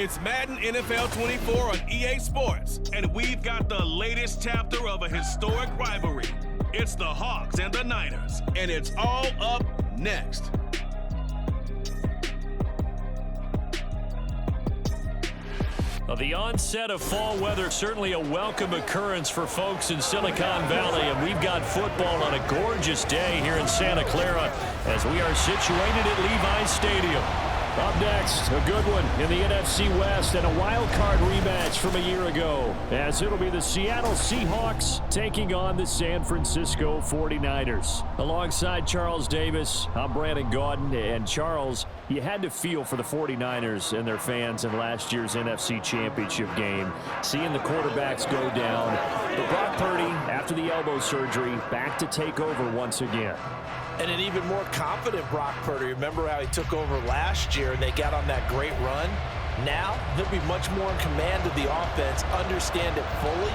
It's Madden NFL 24 on EA Sports, and we've got the latest chapter of a historic rivalry. It's the Hawks and the Niners, and it's all up next. The onset of fall weather, certainly a welcome occurrence for folks in Silicon Valley, and we've got football on a gorgeous day here in Santa Clara as we are situated at Levi Stadium. Up next, a good one in the NFC West and a wild card rematch from a year ago, as it'll be the Seattle Seahawks taking on the San Francisco 49ers. Alongside Charles Davis, I'm Brandon Gaudin, and Charles, you had to feel for the 49ers and their fans in last year's NFC Championship game, seeing the quarterbacks go down. But Brock Purdy, after the elbow surgery, back to take over once again. And an even more confident Brock Purdy. Remember how he took over last year and they got on that great run? Now, he'll be much more in command of the offense, understand it fully,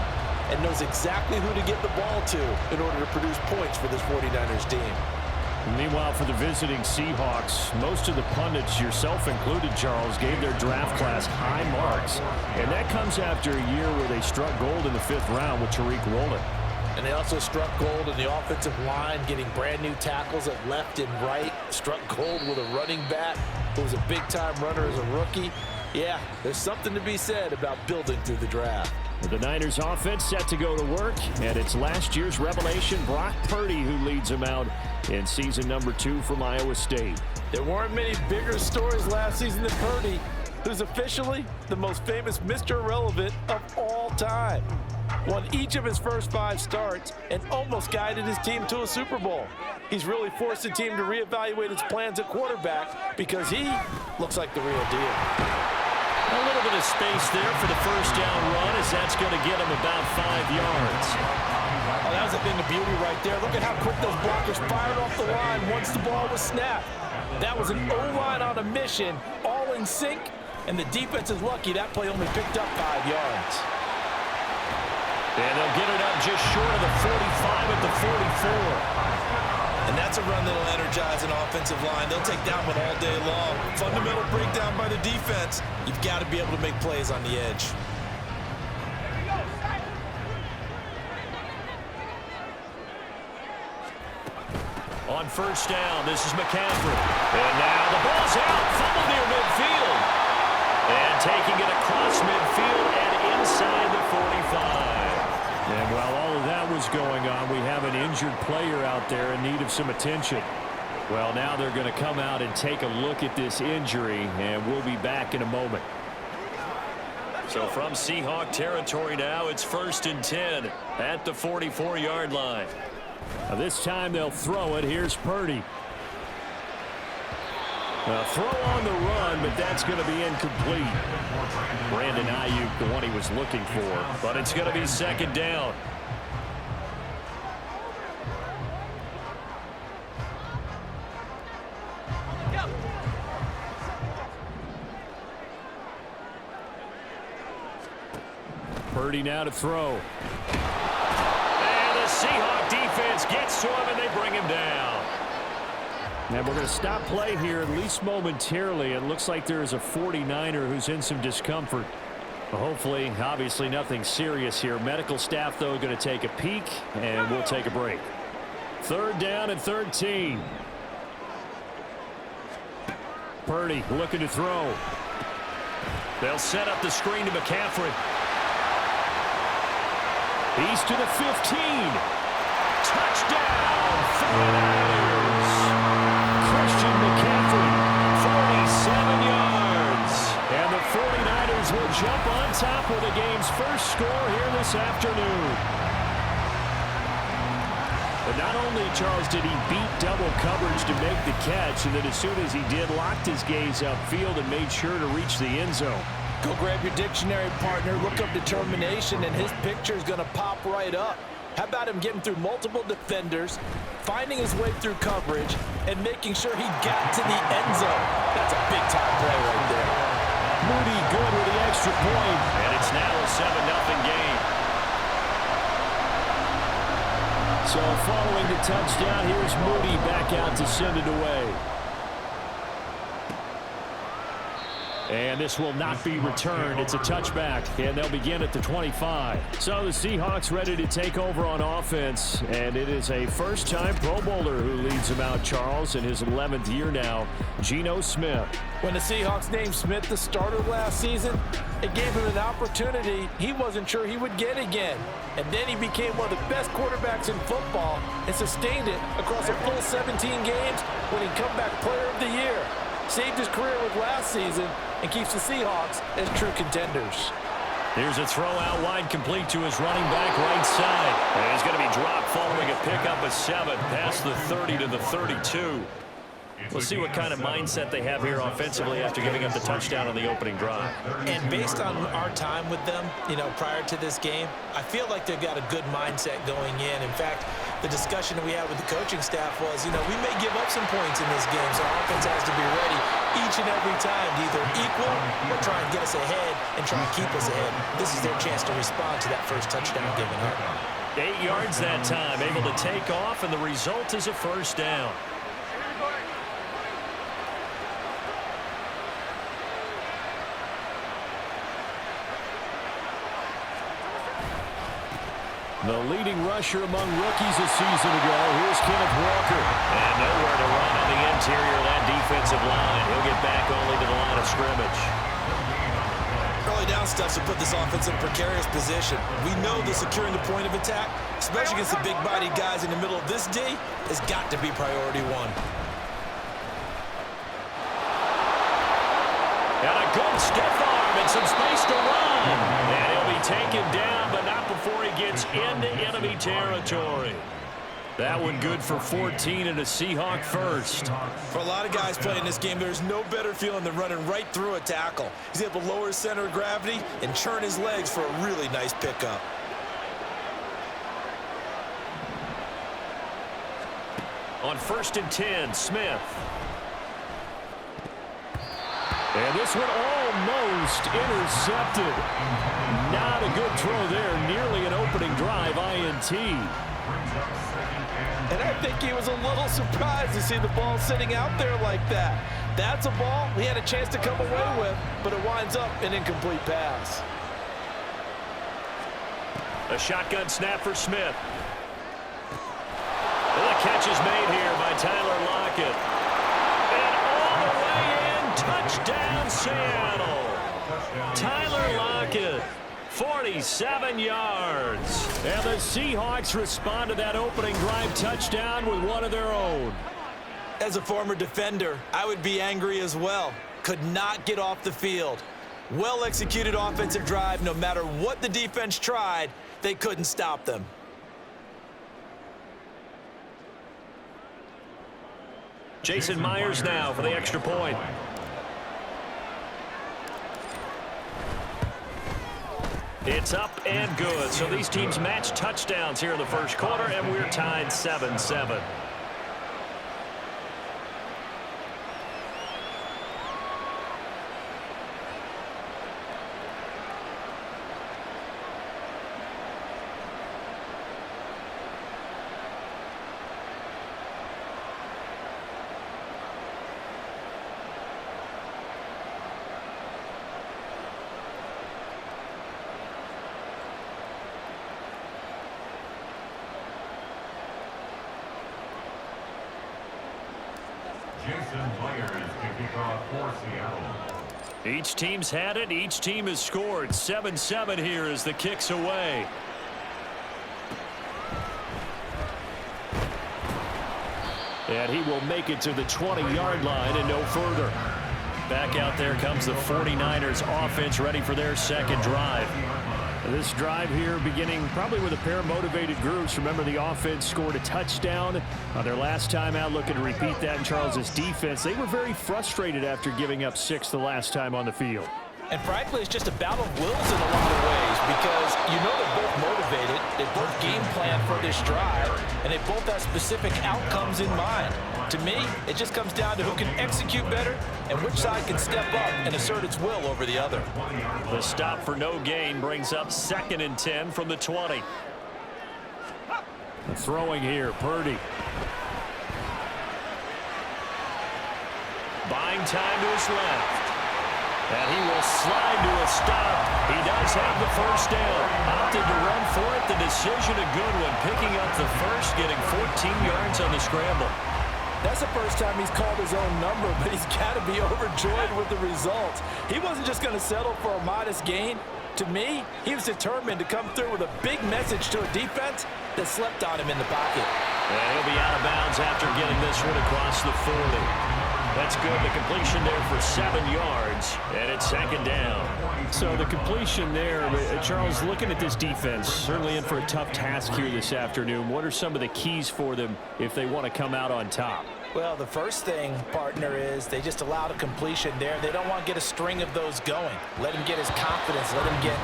and knows exactly who to get the ball to in order to produce points for this 49ers team. Meanwhile, for the visiting Seahawks, most of the pundits, yourself included, Charles, gave their draft class high marks. And that comes after a year where they struck gold in the 5th round with Tariq Woolen. And they also struck gold in the offensive line, getting brand new tackles at left and right. Struck gold with a running back who was a big-time runner as a rookie. Yeah, there's something to be said about building through the draft. The Niners offense set to go to work, and it's last year's revelation, Brock Purdy, who leads them out in season number 2 from Iowa State. There weren't many bigger stories last season than Purdy, who's officially the most famous Mr. Irrelevant of all time. Won each of his first 5 starts and almost guided his team to a Super Bowl. He's really forced the team to reevaluate its plans at quarterback because he looks like the real deal. A little bit of space there for the first down run, as that's going to get him about 5 yards. Oh, that was a thing of beauty right there. Look at how quick those blockers fired off the line once the ball was snapped. That was an O-line on a mission, all in sync, and the defense is lucky that play only picked up 5 yards. And they'll get it up just short of the 45 at the 44. And that's a run that'll energize an offensive line. They'll take that one all day long. Fundamental breakdown by the defense. You've got to be able to make plays on the edge. On first down, this is McCaffrey. And now the ball's out, fumble near midfield. And taking it across midfield and inside the 45. And while all of that was going on, we have an injured player out there in need of some attention. Well, now they're going to come out and take a look at this injury, and we'll be back in a moment. So from Seahawk territory now, it's 1st and 10 at the 44-yard line. Now this time they'll throw it. Here's Purdy. Throw on the run, but that's going to be incomplete. Brandon Ayuk, the one he was looking for, but it's going to be 2nd down. Purdy now to throw. And the Seahawk defense gets to him, and they bring him down. And we're going to stop play here, at least momentarily. It looks like there is a 49er who's in some discomfort. Well, hopefully, obviously nothing serious here. Medical staff, though, going to take a peek, and we'll take a break. 3rd down and 13. Purdy looking to throw. They'll set up the screen to McCaffrey. He's to the 15. Touchdown, 49ers. McCaffrey, 47 yards. And the 49ers will jump on top with the game's first score here this afternoon. But not only, Charles, did he beat double coverage to make the catch, and then as soon as he did, locked his gaze upfield and made sure to reach the end zone. Go grab your dictionary, partner. Look up determination, and his picture is going to pop right up. How about him getting through multiple defenders, finding his way through coverage, and making sure he got to the end zone? That's a big-time play right there. Moody good with the extra point, and it's now a 7-0 game. So following the touchdown, here's Moody back out to send it away. And this will not be returned. It's a touchback, and they'll begin at the 25. So the Seahawks ready to take over on offense, and it is a first-time Pro Bowler who leads them out, Charles, in his 11th year now, Geno Smith. When the Seahawks named Smith the starter last season, it gave him an opportunity he wasn't sure he would get again. And then he became one of the best quarterbacks in football and sustained it across a full 17 games winning comeback player of the year. Saved his career with last season and keeps the Seahawks as true contenders. Here's a throw out wide, complete to his running back right side. And he's going to be dropped following a pickup of 7 past the 30 to the 32. We'll see what kind of mindset they have here offensively after giving up the touchdown on the opening drive. And based on our time with them, prior to this game, I feel like they've got a good mindset going in. In fact, the discussion that we had with the coaching staff was, we may give up some points in this game, so our offense has to be ready each and every time to either equal or try and get us ahead and try and keep us ahead. This is their chance to respond to that first touchdown given up. 8 yards that time, able to take off, and the result is a first down. The leading rusher among rookies a season ago. Here's Kenneth Walker. And nowhere to run on the interior of that defensive line. He'll get back only to the line of scrimmage. Early down steps will put this offense in a precarious position. We know that securing the point of attack, especially against the big-bodied guys in the middle of this D, has got to be priority one. Got a good stiff arm and some space to run. And he'll be taken down, but not before he gets into enemy territory. That one good for 14 and a Seahawk first. For a lot of guys playing this game, there's no better feeling than running right through a tackle. He's able to lower his center of gravity and churn his legs for a really nice pickup. On 1st and 10, Smith. And this one almost intercepted. Not a good throw there. Nearly an opening drive INT. And I think he was a little surprised to see the ball sitting out there like that. That's a ball he had a chance to come away with, but it winds up an incomplete pass. A shotgun snap for Smith. And the catch is made here by Tyler Lockett. Touchdown, Seattle. Tyler Lockett, 47 yards. And the Seahawks respond to that opening drive touchdown with one of their own. As a former defender, I would be angry as well. Could not get off the field. Well-executed offensive drive. No matter what the defense tried, they couldn't stop them. Jason Myers now for the extra point. It's up and good. So these teams match touchdowns here in the first quarter, and we're tied 7-7. Each team's had it. Each team has scored. 7-7 here as the kick's away. And he will make it to the 20-yard line and no further. Back out there comes the 49ers offense ready for their second drive. This drive here beginning probably with a pair of motivated groups. Remember, the offense scored a touchdown on their last time out, looking to repeat that in Charles's defense. They were very frustrated after giving up 6 the last time on the field. And frankly, it's just a battle of wills in a lot of ways because they're both motivated, they both game plan for this drive, and they both have specific outcomes in mind. To me, it just comes down to who can execute better and which side can step up and assert its will over the other. The stop for no gain brings up 2nd and 10 from the 20. Throwing here, Purdy. Buying time to his left. And he will slide to a stop. He does have the first down. Opted to run for it. The decision a good one. Picking up the first, getting 14 yards on the scramble. That's the first time he's called his own number, but he's got to be overjoyed with the results. He wasn't just going to settle for a modest gain. To me, he was determined to come through with a big message to a defense that slept on him in the pocket. And he'll be out of bounds after getting this one across the 40. That's good. The completion there for 7 yards, and it's second down. So the completion there, Charles, looking at this defense, certainly in for a tough task here this afternoon. What are some of the keys for them if they want to come out on top? Well, the first thing, partner, is they just allowed a completion there. They don't want to get a string of those going. Let him get his confidence. Let him get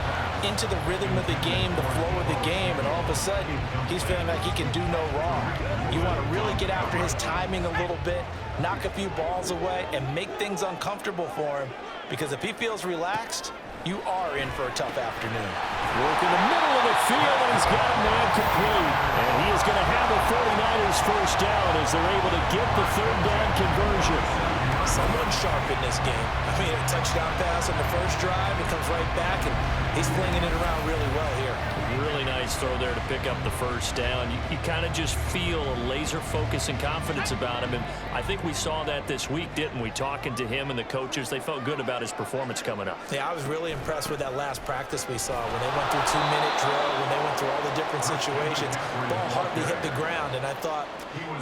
into the rhythm of the game, the flow of the game, and all of a sudden, he's feeling like he can do no wrong. You want to really get after his timing a little bit, knock a few balls away, and make things uncomfortable for him, because if he feels relaxed, you are in for a tough afternoon. Work in the middle of the field, and he's got a man complete. And he is going to have a 49ers first down as they're able to get the third down conversion. Someone sharp in this game. I mean, a touchdown pass on the first drive. It comes right back, and he's flinging it around really well here. Really nice throw there to pick up the first down. You kind of just feel a laser focus and confidence about him, and I think we saw that this week, didn't we? Talking to him and the coaches, they felt good about his performance coming up. Yeah, I was really impressed with that last practice we saw when they went through 2-minute drill, when they went through all the different situations. Ball hardly hit the ground, and I thought,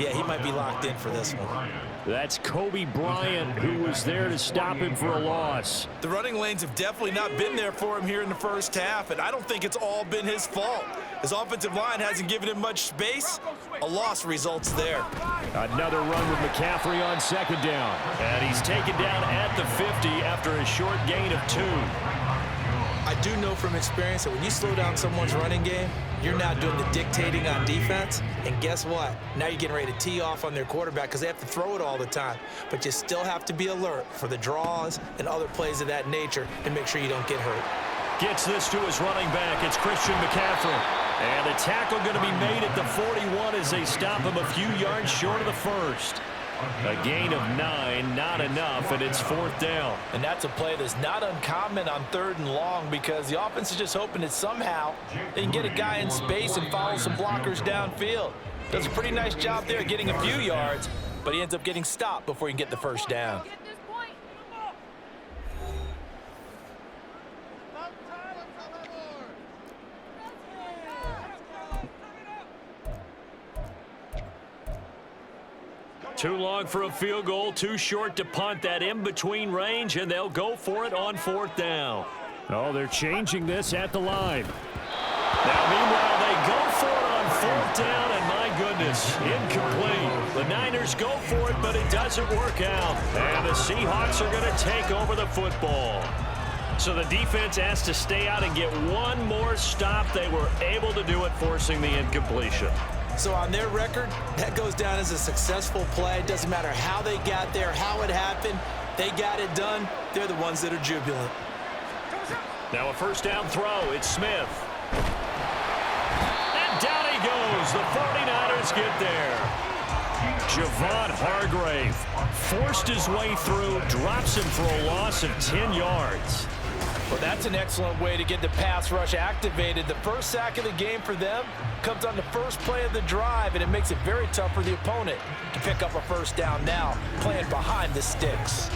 yeah, he might be locked in for this one. That's Kobe Bryant, who was there to stop him for a loss. The running lanes have definitely not been there for him here in the first half, and I don't think it's all been his fault. His offensive line hasn't given him much space. A loss results there. Another run with McCaffrey on second down. And he's taken down at the 50 after a short gain of 2. I do know from experience that when you slow down someone's running game, you're now doing the dictating on defense, and guess what? Now you're getting ready to tee off on their quarterback because they have to throw it all the time. But you still have to be alert for the draws and other plays of that nature and make sure you don't get hurt. Gets this to his running back. It's Christian McCaffrey. And the tackle going to be made at the 41 as they stop him a few yards short of the first. A gain of 9, not enough, and it's fourth down. And that's a play that's not uncommon on 3rd and long because the offense is just hoping that somehow they can get a guy in space and follow some blockers downfield. Does a pretty nice job there getting a few yards, but he ends up getting stopped before he can get the first down. Too long for a field goal, too short to punt. That in-between range, and they'll go for it on 4th down. Oh, they're changing this at the line. Now, meanwhile, they go for it on 4th down, and my goodness, incomplete. The Niners go for it, but it doesn't work out. And the Seahawks are going to take over the football. So the defense has to stay out and get one more stop. They were able to do it, forcing the incompletion. So on their record, that goes down as a successful play. It doesn't matter how they got there, how it happened. They got it done. They're the ones that are jubilant. Now a first down throw. It's Smith. And down he goes. The 49ers get there. Javon Hargrave forced his way through, drops him for a loss of 10 yards. Well, that's an excellent way to get the pass rush activated. The first sack of the game for them comes on the first play of the drive, and it makes it very tough for the opponent to pick up a first down now, playing behind the sticks.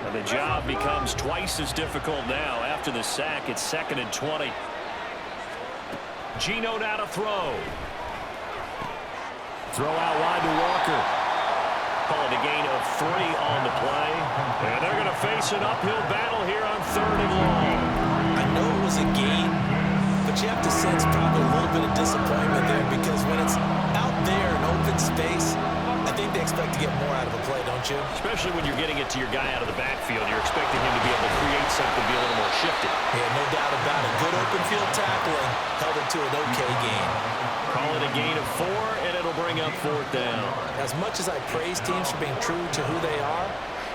And the job becomes twice as difficult now. After the sack, it's 2nd and 20. Geno now to throw. Throw out wide to Walker. Call it a gain of 3 on the play. And they're going to face an uphill battle here on 3rd and long. I know it was a gain, but you have to sense probably a little bit of disappointment there because when it's out there in open space, I think they expect to get more out of a play, don't you? Especially when you're getting it to your guy out of the backfield. You're expecting him to be able to create something, be a little more shifted. Yeah, no doubt about it. Good open field tackling held it to an okay gain. Call it a gain of 4, and it'll bring up 4th down. As much as I praise teams for being true to who they are,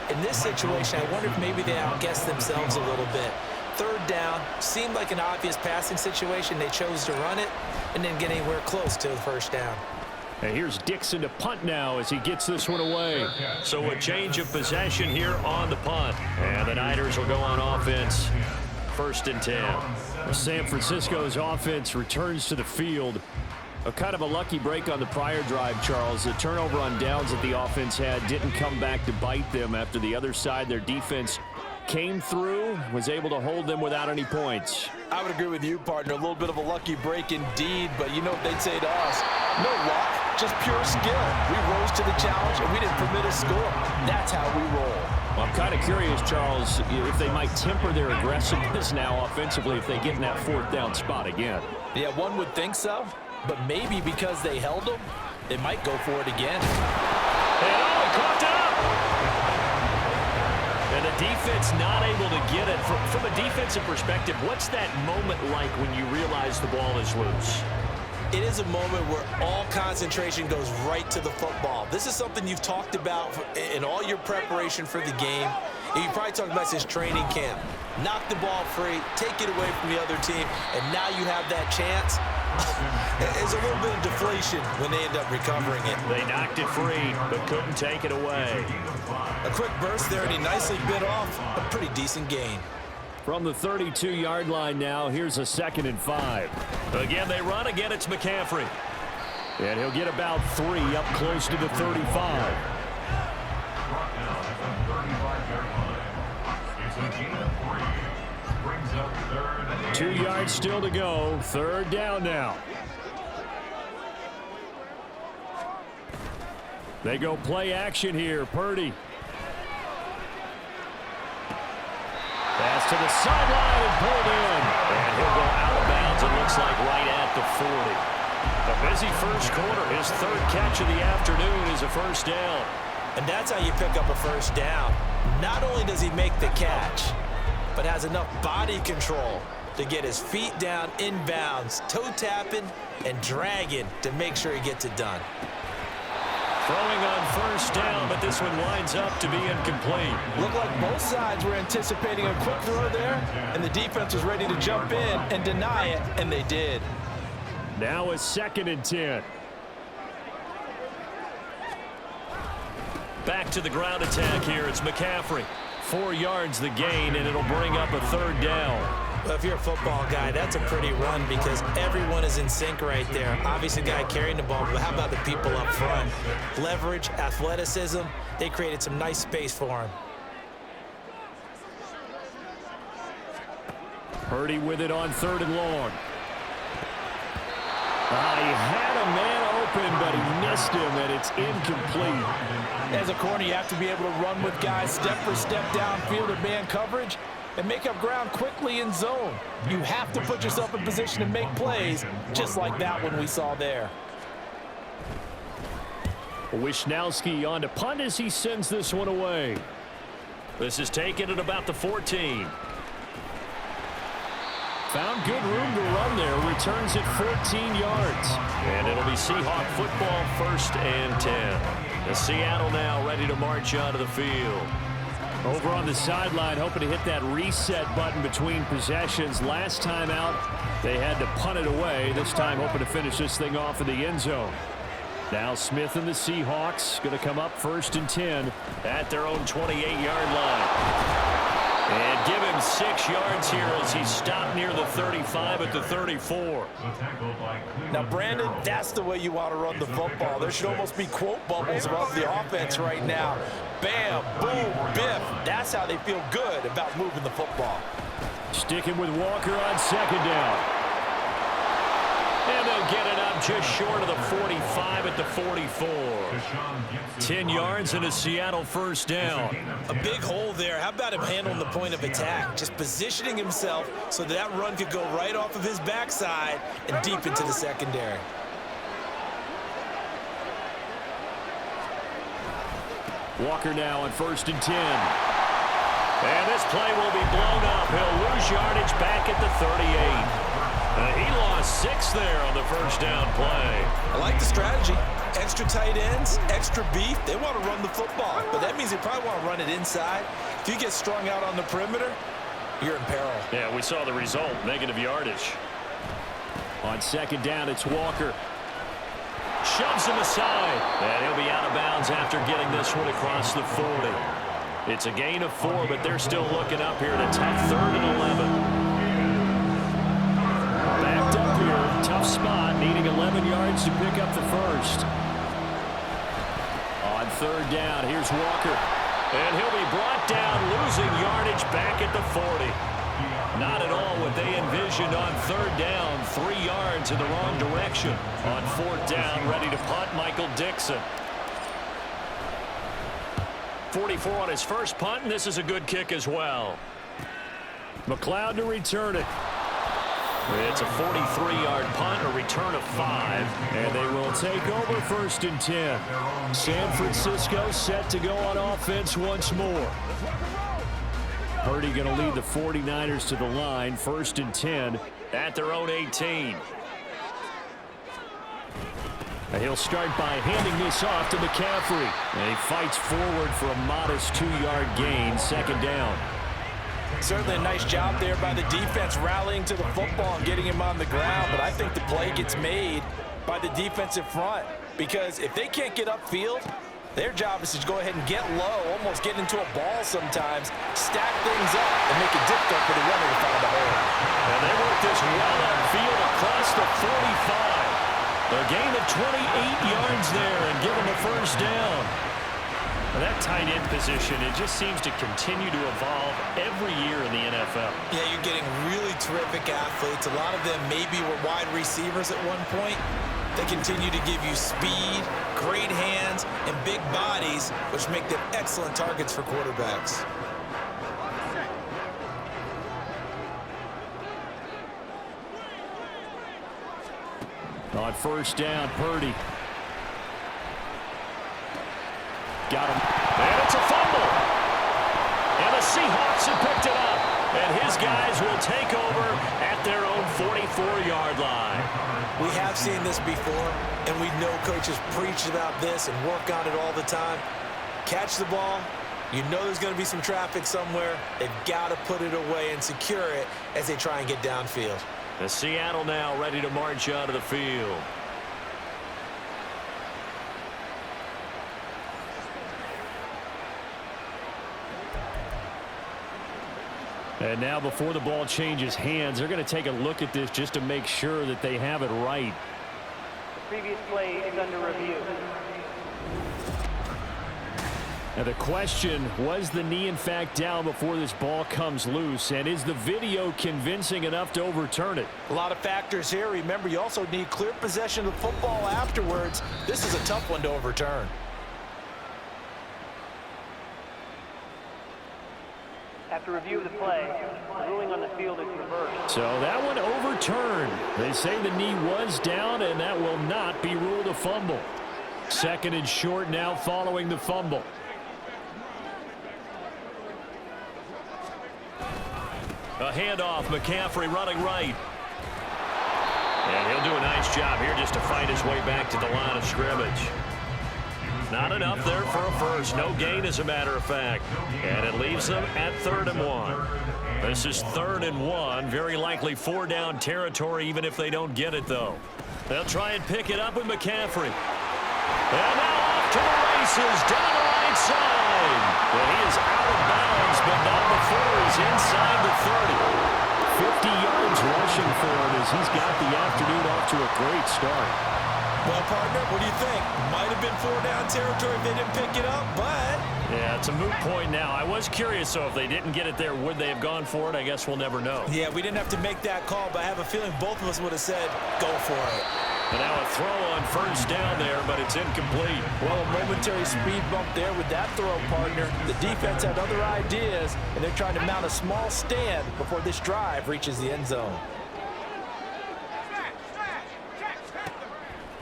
in this situation, I wonder if maybe they outguessed themselves a little bit. third down, seemed like an obvious passing situation. They chose to run it and didn't get anywhere close to the first down. And here's Dixon to punt now as he gets this one away. So a change of possession here on the punt. And the Niners will go on offense. 1st and 10. San Francisco's offense returns to the field. A kind of a lucky break on the prior drive, Charles. The turnover on downs that the offense had didn't come back to bite them after the other side. Their defense came through, was able to hold them without any points. I would agree with you, partner. A little bit of a lucky break indeed, but you know what they'd say to us? No luck, just pure skill. We rose to the challenge, and we didn't permit a score. That's how we roll. Well, I'm kind of curious, Charles, if they might temper their aggressiveness now offensively if they get in that 4th down spot again. Yeah, one would think so, but maybe because they held them, they might go for it again. And he caught up! And the defense not able to get it. From a defensive perspective, what's that moment like when you realize the ball is loose? It is a moment where all concentration goes right to the football. This is something you've talked about in all your preparation for the game. And you probably talked about since training camp. Knock the ball free, take it away from the other team, and now you have that chance. There's a little bit of deflation when they end up recovering it. They knocked it free, but couldn't take it away. A quick burst there, and he nicely bit off a pretty decent gain. From the 32-yard line now, here's a 2nd and 5. Again, they run. Again, it's McCaffrey. And he'll get about 3 up close to the 35. 2 yards still to go. 3rd down now. They go play action here. Purdy. Pass to the sideline and pulled in. And he'll go out of bounds, it looks like, right at the 40. A busy first quarter. His 3rd catch of the afternoon is a 1st down. And that's how you pick up a 1st down. Not only does he make the catch, but has enough body control to get his feet down inbounds, toe tapping and dragging to make sure he gets it done. Throwing on 1st down, but this one winds up to be incomplete. Looked like both sides were anticipating a quick throw there, and the defense was ready to jump in and deny it, and they did. Now a 2nd and 10. Back to the ground attack here. It's McCaffrey. 4 yards the gain, and it'll bring up a 3rd down. Well, if you're a football guy, that's a pretty run because everyone is in sync right there. Obviously, the guy carrying the ball, but how about the people up front? Leverage, athleticism, they created some nice space for him. Purdy with it on 3rd and long. He had a man open, but he missed him, and it's incomplete. As a corner, you have to be able to run with guys step for step downfield in man coverage and make up ground quickly in zone. You have to put yourself in position to make plays, just like that one we saw there. Wisnowski on to punt as he sends this one away. This is taken at about the 14. Found good room to run there. Returns it 14 yards. And it'll be Seahawk football, 1st and 10. The Seattle now ready to march onto the field. Over on the sideline, hoping to hit that reset button between possessions. Last time out, they had to punt it away. This time, hoping to finish this thing off in the end zone. Now Smith and the Seahawks going to come up 1st and 10 at their own 28-yard line. And give him 6 yards here as he stopped near the 35 at the 34. Now, Brandon, that's the way you want to run the football. There should almost be quote bubbles about the offense right now. Bam, boom, biff. That's how they feel good about moving the football. Sticking with Walker on 2nd down. And they'll get it up just short of the 45 at the 44. 10 yards and a Seattle 1st down. A big hole there. How about him handling the point of attack? Just positioning himself so that run could go right off of his backside and deep into the secondary. Walker now on 1st and 10. And this play will be blown up. He'll lose yardage back at the 38. He lost 6 there on the 1st down play. I like the strategy. Extra tight ends, extra beef. They want to run the football, but that means they probably want to run it inside. If you get strung out on the perimeter, you're in peril. Yeah, we saw the result, negative yardage. On second down, it's Walker. Shoves him aside. And he'll be out of bounds after getting this one across the 40. It's a gain of 4, but they're still looking up here at a tough 3rd and 11. Backed up here, tough spot, needing 11 yards to pick up the first. On 3rd down, here's Walker. And he'll be brought down, losing yardage back at the 40. Not at all what they envisioned on 3rd down. 3 yards in the wrong direction. On 4th down, ready to punt, Michael Dixon. 44 on his first punt, and this is a good kick as well. McLeod to return it. It's a 43-yard punt, a return of 5. And they will take over 1st and 10. San Francisco set to go on offense once more. Purdy going to lead the 49ers to the line, 1st and 10. At their own 18. And he'll start by handing this off to McCaffrey. And he fights forward for a modest 2-yard gain, 2nd down. Certainly a nice job there by the defense rallying to the football and getting him on the ground, but I think the play gets made by the defensive front because if they can't get upfield, their job is to go ahead and get low, almost get into a ball sometimes, stack things up, and make it difficult for the runner to find a hole. And they work this well upfield across the 45. A gain of 28 yards there and give them a 1st down. That tight end position, it just seems to continue to evolve every year in the NFL. Yeah, you're getting really terrific athletes. A lot of them maybe were wide receivers at one point. They continue to give you speed, great hands, and big bodies, which make them excellent targets for quarterbacks. On 1st down, Purdy. Got him. And it's a fumble. And the Seahawks have picked it up. And his guys will take over at their own 44-yard line. We have seen this before, and we know coaches preach about this and work on it all the time. Catch the ball. You know there's going to be some traffic somewhere. They've got to put it away and secure it as they try and get downfield. The Seattle now ready to march out of the field. And now before the ball changes hands, they're going to take a look at this just to make sure that they have it right. The previous play is under review. Now the question, was the knee in fact down before this ball comes loose? And is the video convincing enough to overturn it? A lot of factors here. Remember, you also need clear possession of the football afterwards. This is a tough one to overturn. After review of the play, the ruling on the field is reversed. So that one overturned. They say the knee was down, and that will not be ruled a fumble. 2nd and short now following the fumble. A handoff, McCaffrey running right. And he'll do a nice job here just to fight his way back to the line of scrimmage. Not enough there for a first. No gain, as a matter of fact. And it leaves them at 3rd and 1. This is 3rd and 1. Very likely 4-down territory, even if they don't get it, though. They'll try and pick it up with McCaffrey. And now off to the races, down the right side. And he is out of bounds, but not before he's inside the 30. 50 yards rushing for him as he's got the afternoon off to a great start. Well, partner, what do you think? Might have been 4-down territory if they didn't pick it up, but... Yeah, it's a moot point now. I was curious, so if they didn't get it there, would they have gone for it? I guess we'll never know. Yeah, we didn't have to make that call, but I have a feeling both of us would have said, go for it. And now a throw on 1st down there, but it's incomplete. Well, a momentary speed bump there with that throw, partner. The defense had other ideas, and they're trying to mount a small stand before this drive reaches the end zone.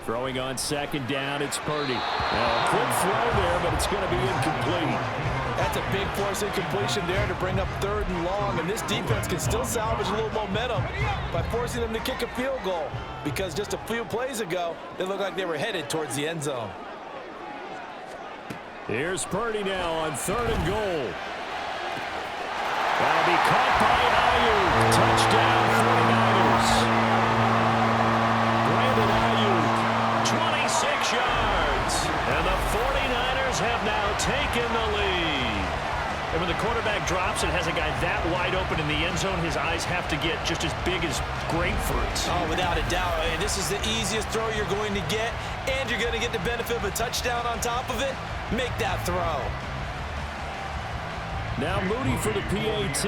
Throwing on 2nd down, it's Purdy. A quick throw there, but it's going to be incomplete. That's a big force incompletion there to bring up 3rd and long, and this defense can still salvage a little momentum by forcing them to kick a field goal, because just a few plays ago, they looked like they were headed towards the end zone. Here's Purdy now on 3rd and goal. That'll be caught by Ayuk. Touchdown 49ers. Brandon Ayuk, 26 yards. And the 49ers have now taken the lead. And when the quarterback drops and has a guy that wide open in the end zone, his eyes have to get just as big as grapefruits. Oh, without a doubt. And this is the easiest throw you're going to get, and you're going to get the benefit of a touchdown on top of it. Make that throw. Now Moody for the PAT.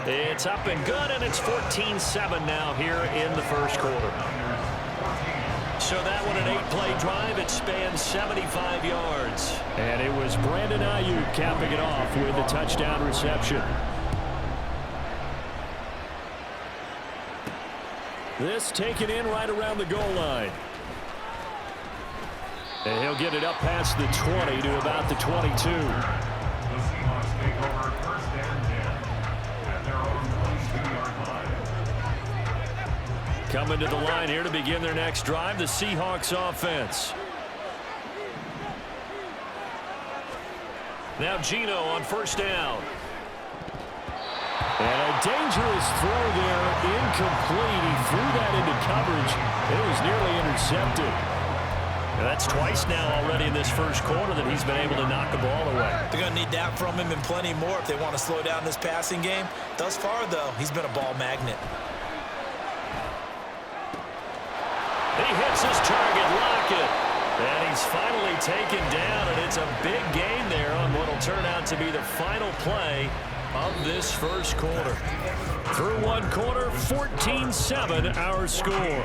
It's up and good, and it's 14-7 now here in the first quarter. So that one, an 8-play drive. It spans 75 yards. And it was Brandon Ayuk capping it off with a touchdown reception. This taken in right around the goal line. And he'll get it up past the 20 to about the 22. The Seahawks take over first and 10 at their own 22-yard line. Coming to the line here to begin their next drive, the Seahawks offense. Now Geno on first down. And a dangerous throw there, incomplete. He threw that into coverage. It was nearly intercepted. And that's twice now already in this first quarter that he's been able to knock the ball away. They're going to need that from him and plenty more if they want to slow down this passing game. Thus far, though, he's been a ball magnet. He hits his target, Lockett. And he's finally taken down, and it's a big gain there on what will turn out to be the final play of this first quarter. Through one quarter, 14-7 our score.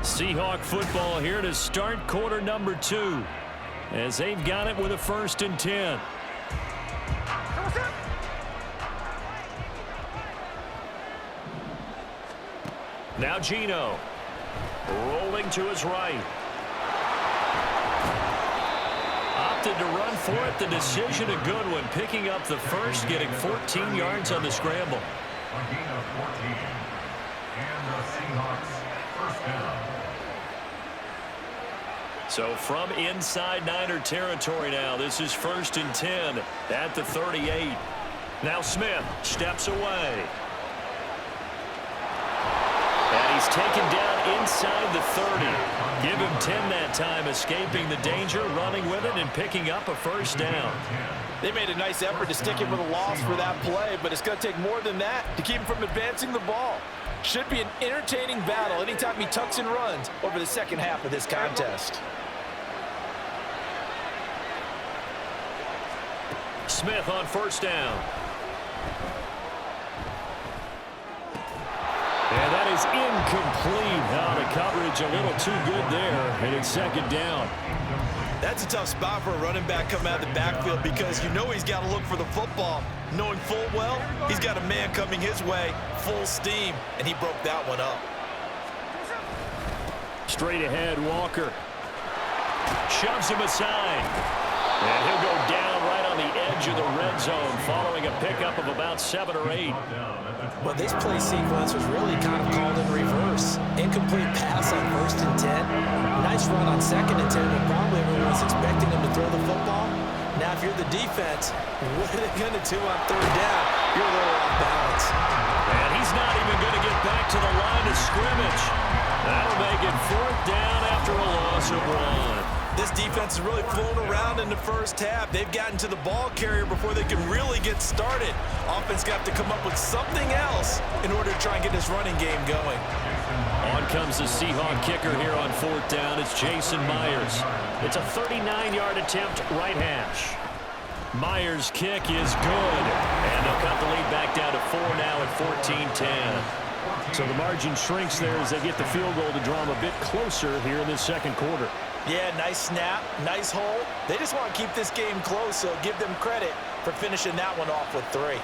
Seahawk football here to start quarter number 2 as they've got it with a 1st and 10. Now Geno rolling to his right. Opted to run for it. The decision a good one. Picking up the first, getting 14 yards on the scramble. A gain of 14. And the Seahawks first down. So from inside Niner territory now, this is 1st and 10 at the 38. Now Smith steps away. And he's taken down inside the 30. Give him 10 that time, escaping the danger, running with it, and picking up a first down. They made a nice effort to stick him with a loss for that play, but it's going to take more than that to keep him from advancing the ball. Should be an entertaining battle anytime he tucks and runs over the second half of this contest. Smith on first down. And that is incomplete. Now the coverage a little too good there, and it's 2nd down. That's a tough spot for a running back coming out of the backfield because you know he's got to look for the football, knowing full well he's got a man coming his way full steam, and he broke that one up. Straight ahead, Walker. Shoves him aside. And he'll go down right on the edge of the red zone following a pickup of about 7 or 8. Well, this play sequence was really kind of called in reverse. Incomplete pass on 1st and 10. Nice run on 2nd and 10, but probably everyone was expecting him to throw the football. Now, if you're the defense, what are they going to do on 3rd down? You're a little off balance. And he's not even going to get back to the line of scrimmage. That'll make it 4th down after a loss of 1. This defense has really flown around in the first half. They've gotten to the ball carrier before they can really get started. Offense got to come up with something else in order to try and get this running game going. On comes the Seahawk kicker here on 4th down. It's Jason Myers. It's a 39-yard attempt, right hash. Myers' kick is good. And they'll cut the lead back down to 4 now at 14-10. So the margin shrinks there as they get the field goal to draw them a bit closer here in this 2nd quarter. Yeah, nice snap, nice hold. They just want to keep this game close, so give them credit for finishing that one off with 3.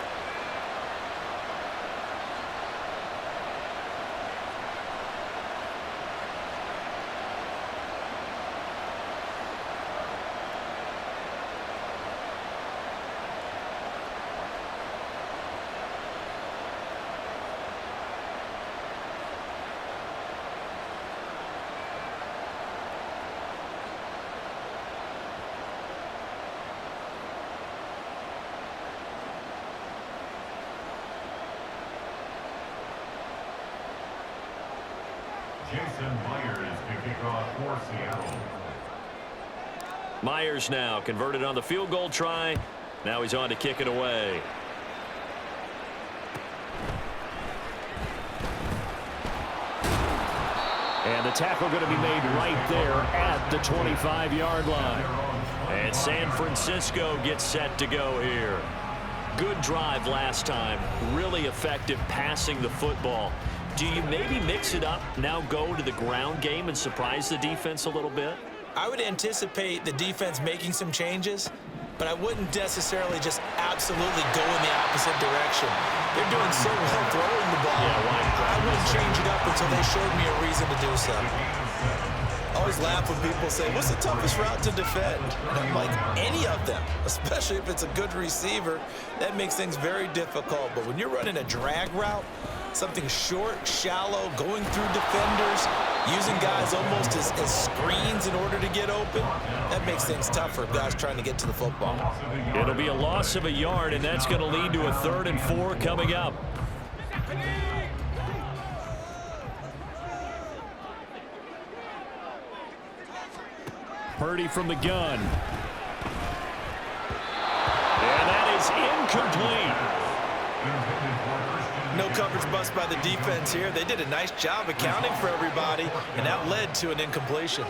Jason Myers to kick off for Seattle. Myers now converted on the field goal try. Now he's on to kick it away. And the tackle going to be made right there at the 25-yard line. And San Francisco gets set to go here. Good drive last time. Really effective passing the football. Do you maybe mix it up, now go to the ground game and surprise the defense a little bit? I would anticipate the defense making some changes, but I wouldn't necessarily just absolutely go in the opposite direction. They're doing so well throwing the ball. I wouldn't change it up until they showed me a reason to do so. I always laugh when people say, what's the toughest route to defend? And I'm like, any of them, especially if it's a good receiver. That makes things very difficult. But when you're running a drag route, something short, shallow, going through defenders, using guys almost as screens in order to get open, that makes things tough for guys trying to get to the football. It'll be a loss of a yard, and that's going to lead to a 3rd and 4 coming up. Purdy from the gun. And that is incomplete. No coverage bust by the defense here. They did a nice job accounting for everybody, and that led to an incompletion.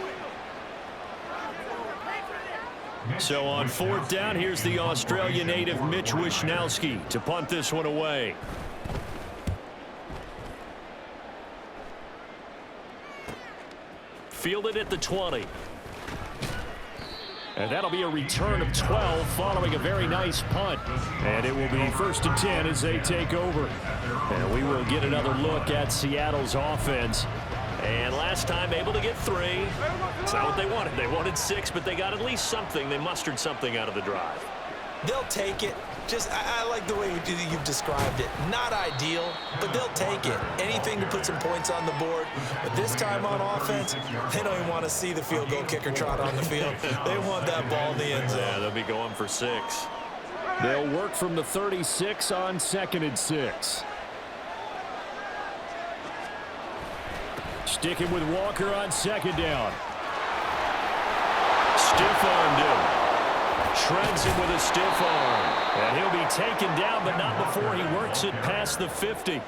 So on 4th down, here's the Australia native Mitch Wishnowsky to punt this one away. Fielded at the 20. And that'll be a return of 12 following a very nice punt. And it will be 1st and 10 as they take over. And we will get another look at Seattle's offense. And last time able to get 3. It's not what they wanted. They wanted 6, but they got at least something. They mustered something out of the drive. They'll take it. Just, I like the way you've described it. Not ideal, but they'll take it. Anything to put some points on the board. But this time on offense, they don't even want to see the field goal kicker trot on the field. They want that ball in the end zone. Yeah, they'll be going for 6. They'll work from the 36 on 2nd and 6. Sticking with Walker on 2nd down. Stiff-armed him. Shreds him with a stiff arm. And he'll be taken down, but not before he works it past the 50.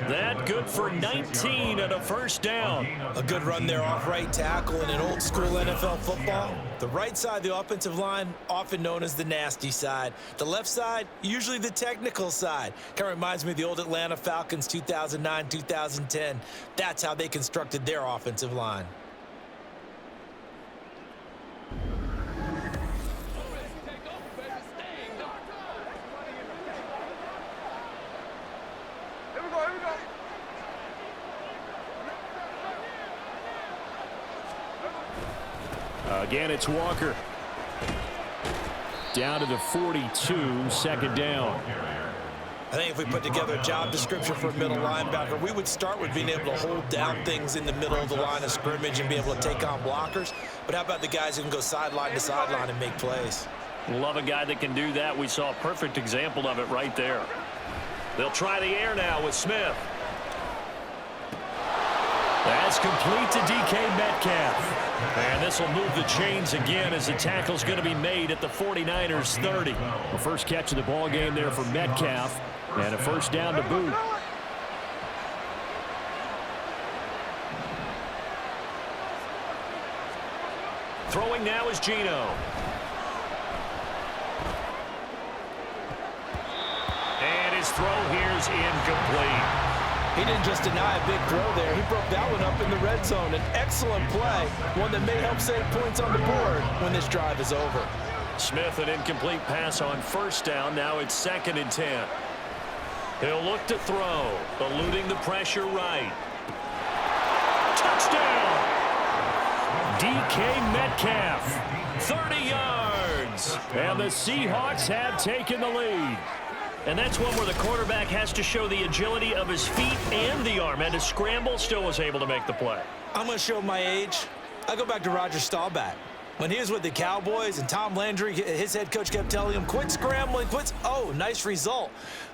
That good for 19 and a 1st down. A good run there off right tackle in an old school NFL football. The right side of the offensive line, often known as the nasty side. The left side, usually the technical side. Kind of reminds me of the old Atlanta Falcons 2009-2010. That's how they constructed their offensive line. Again, it's Walker. Down to the 42, 2nd down. I think if we put together a job description for a middle linebacker, we would start with being able to hold down things in the middle of the line of scrimmage and be able to take on blockers. But how about the guys who can go sideline to sideline and make plays? Love a guy that can do that. We saw a perfect example of it right there. They'll try the air now with Smith. That's complete to DK Metcalf. And this will move the chains again as the tackle's going to be made at the 49ers 30. The first catch of the ball game there for Metcalf, and a 1st down to boot. Throwing now is Geno. And his throw here's incomplete. He didn't just deny a big throw there. He broke that one up in the red zone. An excellent play, one that may help save points on the board when this drive is over. Smith, an incomplete pass on 1st down. Now it's 2nd and 10. He'll look to throw, eluding the pressure right. Touchdown! DK Metcalf, 30 yards. And the Seahawks have taken the lead. And that's one where the quarterback has to show the agility of his feet and the arm. And to scramble, still was able to make the play. I'm going to show my age. I go back to Roger Staubach. When he was with the Cowboys and Tom Landry, his head coach kept telling him, quit scrambling, quit. Oh, nice result.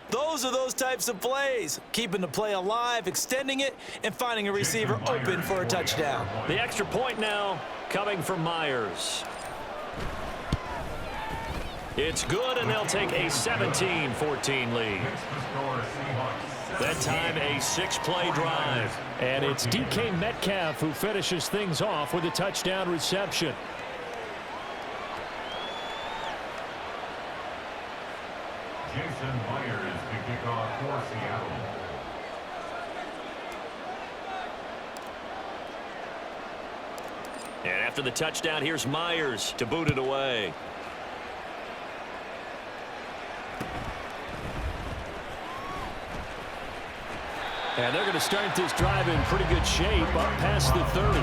Those are those types of plays, keeping the play alive, extending it, and finding a receiver open for a touchdown. The extra point now coming from Myers. It's good, and they'll take a 17-14 lead. That time, a 6-play drive. And it's DK Metcalf who finishes things off with a touchdown reception. Jason Myers to kick off for Seattle. And after the touchdown, here's Myers to boot it away. And they're going to start this drive in pretty good shape up past the 30.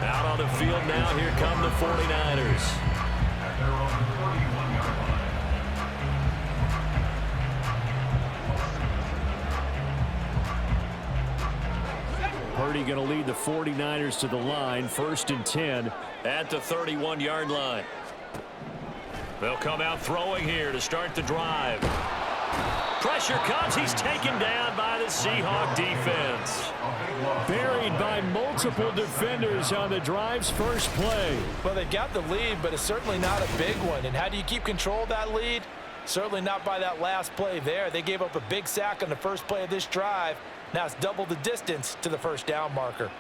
Out on the field now, here come the 49ers. At their own 41-yard line. Purdy going to lead the 49ers to the line, 1st and 10. At the 31-yard line. They'll come out throwing here to start the drive. Pressure comes. He's taken down by the Seahawks defense. Buried by multiple defenders on the drive's first play. Well, they got the lead, but it's certainly not a big one. And how do you keep control of that lead? Certainly not by that last play there. They gave up a big sack on the first play of this drive. Now it's double the distance to the first down marker.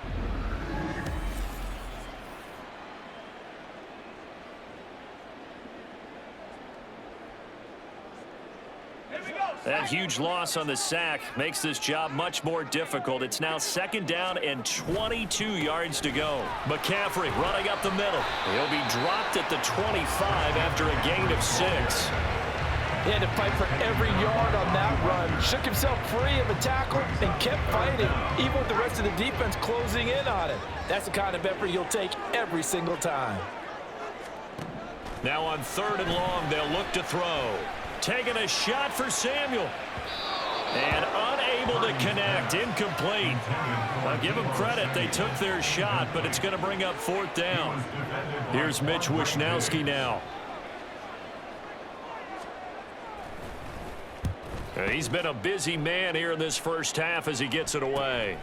That huge loss on the sack makes this job much more difficult. It's now 2nd down and 22 yards to go. McCaffrey running up the middle. He'll be dropped at the 25 after a gain of 6. He had to fight for every yard on that run. Shook himself free of a tackle and kept fighting, even with the rest of the defense closing in on him. That's the kind of effort you'll take every single time. Now on 3rd and long, they'll look to throw. Taking a shot for Samuel. And unable to connect. Incomplete. I'll give them credit. They took their shot, but it's going to bring up 4th down. Here's Mitch Wishnowski now. He's been a busy man here in this first half as he gets it away.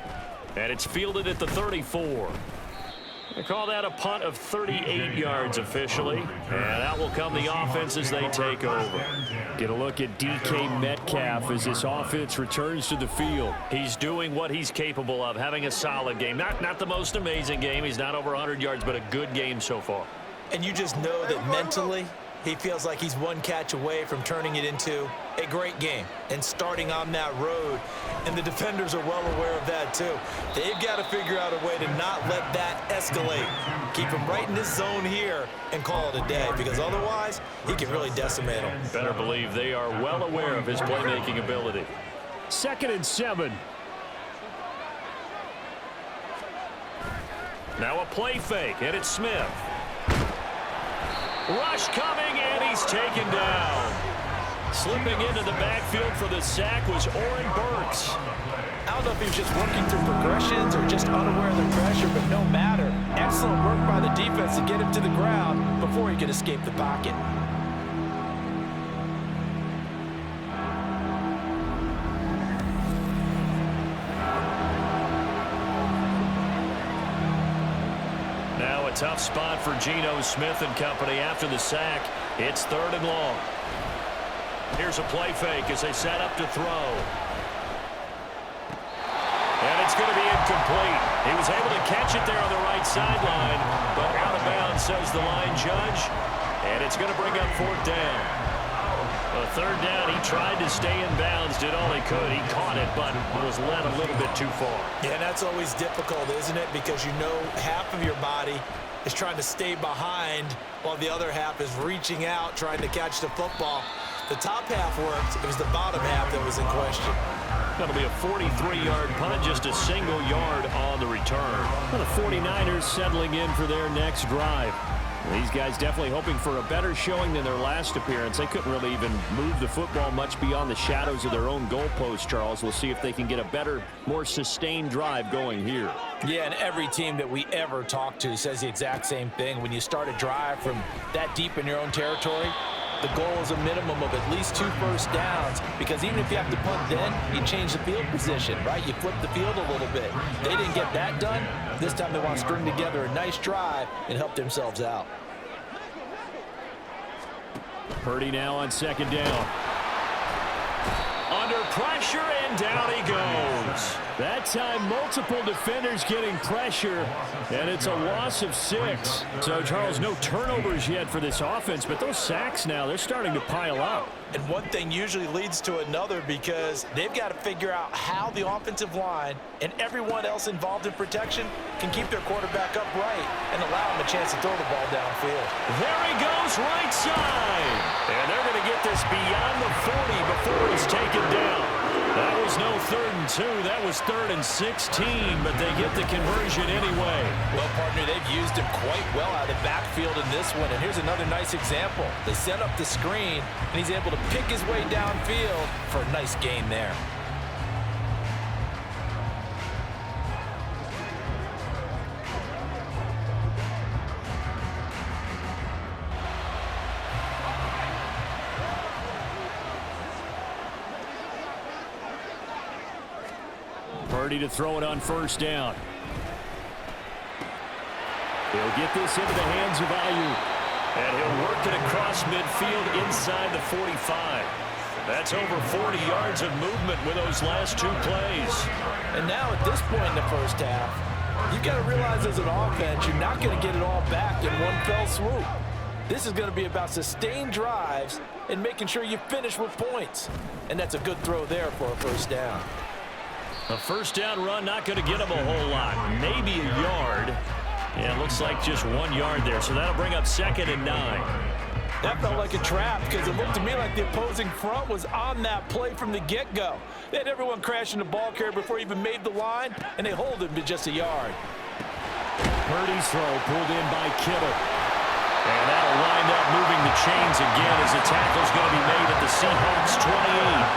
And it's fielded at the 34. They call that a punt of 38 yards officially. And out will come the offense as they take over. Get a look at DK Metcalf as this offense returns to the field. He's doing what he's capable of, having a solid game. Not the most amazing game. He's not over 100 yards, but a good game so far. And you just know that mentally, he feels like he's one catch away from turning it into a great game and starting on that road. And the defenders are well aware of that too. They've got to figure out a way to not let that escalate. Keep him right in this zone here and call it a day, because otherwise he can really decimate them. Better believe they are well aware of his playmaking ability. 2nd and 7. Now a play fake, and it's Smith. Rush coming, and he's taken down. Slipping into the backfield for the sack was Oren Burks. I don't know if he was just working through progressions or just unaware of the pressure, but no matter. Excellent work by the defense to get him to the ground before he could escape the pocket. Now a tough spot for Geno Smith and company after the sack. It's 3rd and long. Here's a play fake as they set up to throw. And it's going to be incomplete. He was able to catch it there on the right sideline, but out of bounds, says the line judge. And it's going to bring up 4th down. A 3rd down, he tried to stay in bounds, did all he could. He caught it, but was led a little bit too far. Yeah, that's always difficult, isn't it? Because you know half of your body is trying to stay behind while the other half is reaching out, trying to catch the football. The top half worked. It was the bottom half that was in question. That'll be a 43-yard punt, just a single yard on the return. Well, the 49ers settling in for their next drive. These guys definitely hoping for a better showing than their last appearance. They couldn't really even move the football much beyond the shadows of their own goalpost, Charles. We'll see if they can get a better, more sustained drive going here. Yeah, and every team that we ever talk to says the exact same thing. When you start a drive from that deep in your own territory, the goal is a minimum of at least 2 first downs, because even if you have to punt then, you change the field position, right? You flip the field a little bit. They didn't get that done. This time they want to string together a nice drive and help themselves out. Purdy now on 2nd down. Under pressure, and down he goes. That time, multiple defenders getting pressure, and it's a loss of 6. So, Charles, no turnovers yet for this offense, but those sacks now, they're starting to pile up. And one thing usually leads to another, because they've got to figure out how the offensive line and everyone else involved in protection can keep their quarterback upright and allow him a chance to throw the ball downfield. There he goes, right side. And they're going to get this beyond the 40 before he's taken down. That was no 3rd and 2. That was 3rd and 16, but they get the conversion anyway. Well, partner, they've used him quite well out of the backfield in this one. And here's another nice example. They set up the screen, and he's able to pick his way downfield for a nice gain there. Purdy to throw it on 1st down. He'll get this into the hands of Ayuk. And he'll work it across midfield inside the 45. That's over 40 yards of movement with those last 2 plays. And now at this point in the first half, you've got to realize as an offense, you're not going to get it all back in one fell swoop. This is going to be about sustained drives and making sure you finish with points. And that's a good throw there for a 1st down. A 1st down run, not going to get him a whole lot. Maybe a yard. Yeah, it looks like just 1 yard there. So that'll bring up 2nd and 9. That felt like a trap, because it looked to me like the opposing front was on that play from the get-go. They had everyone crashing the ball carrier before he even made the line, and they hold him to just a yard. Purdy's throw pulled in by Kittle. And that'll wind up moving the chains again as the tackle's going to be made at the Seahawks 28.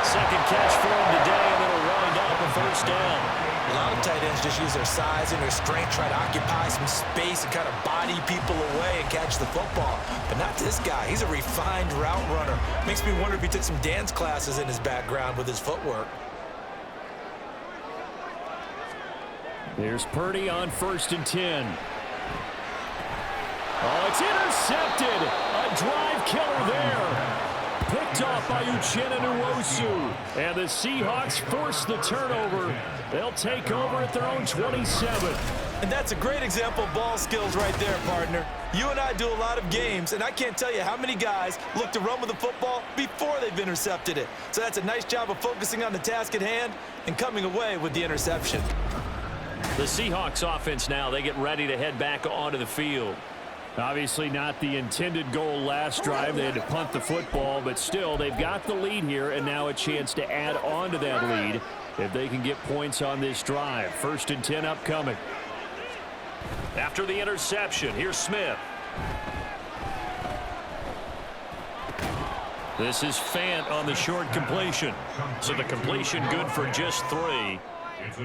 2nd catch for him today, and it'll wind up a 1st down. A lot of tight ends just use their size and their strength, try to occupy some space and kind of body people away and catch the football. But not this guy. He's a refined route runner. Makes me wonder if he took some dance classes in his background with his footwork. There's Purdy on 1st and 10. Oh, it's intercepted. A drive killer there. Picked off by Uchenna. And the Seahawks force the turnover. They'll take over at their own 27. And that's a great example of ball skills right there, partner. You and I do a lot of games, and I can't tell you how many guys look to run with the football before they've intercepted it. So that's a nice job of focusing on the task at hand and coming away with the interception. The Seahawks offense now, they get ready to head back onto the field. Obviously not the intended goal last drive. They had to punt the football, but still they've got the lead here, and now a chance to add on to that lead if they can get points on this drive. 1st and 10 upcoming. After the interception, here's Smith. This is Fant on the short completion. So the completion good for just 3.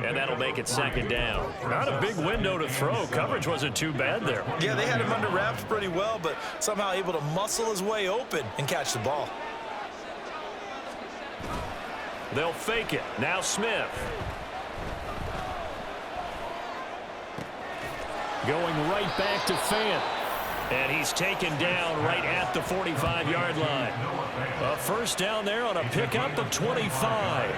And that'll make it 2nd down. Not a big window to throw. Coverage wasn't too bad there. Yeah, they had him under wraps pretty well, but somehow able to muscle his way open and catch the ball. They'll fake it. Now Smith. Going right back to Fant. And he's taken down right at the 45-yard line. A 1st down there on a pickup of 25.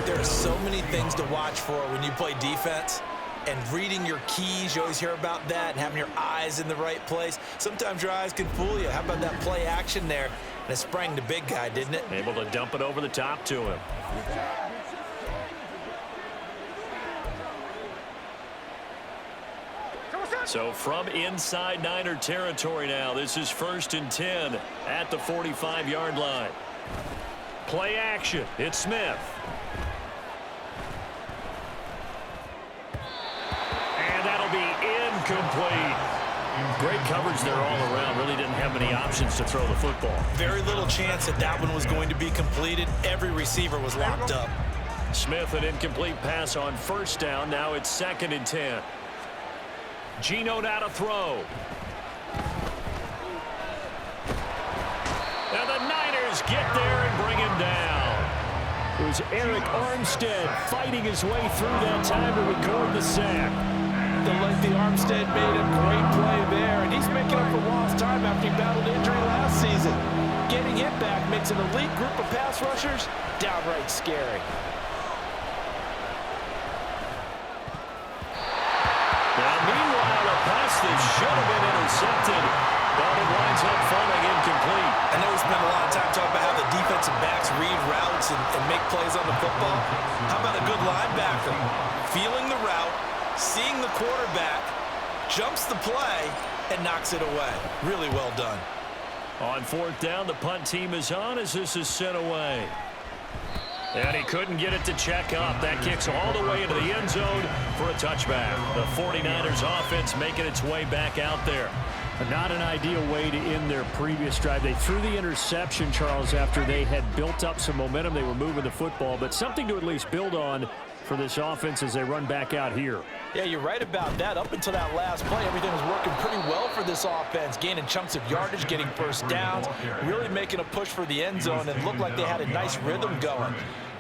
There are so many things to watch for when you play defense. And reading your keys, you always hear about that, and having your eyes in the right place. Sometimes your eyes can fool you. How about that play action there? And it sprang the big guy, didn't it? Able to dump it over the top to him. So from inside Niner territory now, this is 1st and 10 at the 45-yard line. Play action. It's Smith. And that'll be incomplete. great coverage there all around. Really didn't have many options to throw the football. Very little chance that that one was going to be completed. Every receiver was locked up. Smith, an incomplete pass on first down. Now it's 2nd and 10. Geno now to throw. And the Niners get there and bring him down. It was Eric Armstead fighting his way through that time to record the sack. The lengthy Armstead made a great play there, and he's making up for lost time after he battled injury last season. Getting him back makes an elite group of pass rushers downright scary. Now, meanwhile, a pass that should have been intercepted, but it winds up falling incomplete. I know we spent a lot of time talking about how the defensive backs read routes and make plays on the football. How about a good linebacker? Feeling the route, seeing the quarterback, jumps the play, and knocks it away. Really well done. On 4th down, the punt team is on as this is sent away. And he couldn't get it to check up. That kicks all the way into the end zone for a touchback. The 49ers offense making its way back out there. Not an ideal way to end their previous drive. They threw the interception, Charles, after they had built up some momentum. They were moving the football, but something to at least build on for this offense as they run back out here. Yeah, you're right about that. Up until that last play, everything was working pretty well for this offense, gaining chunks of yardage, getting first downs, really making a push for the end zone, and looked like they had a nice rhythm going.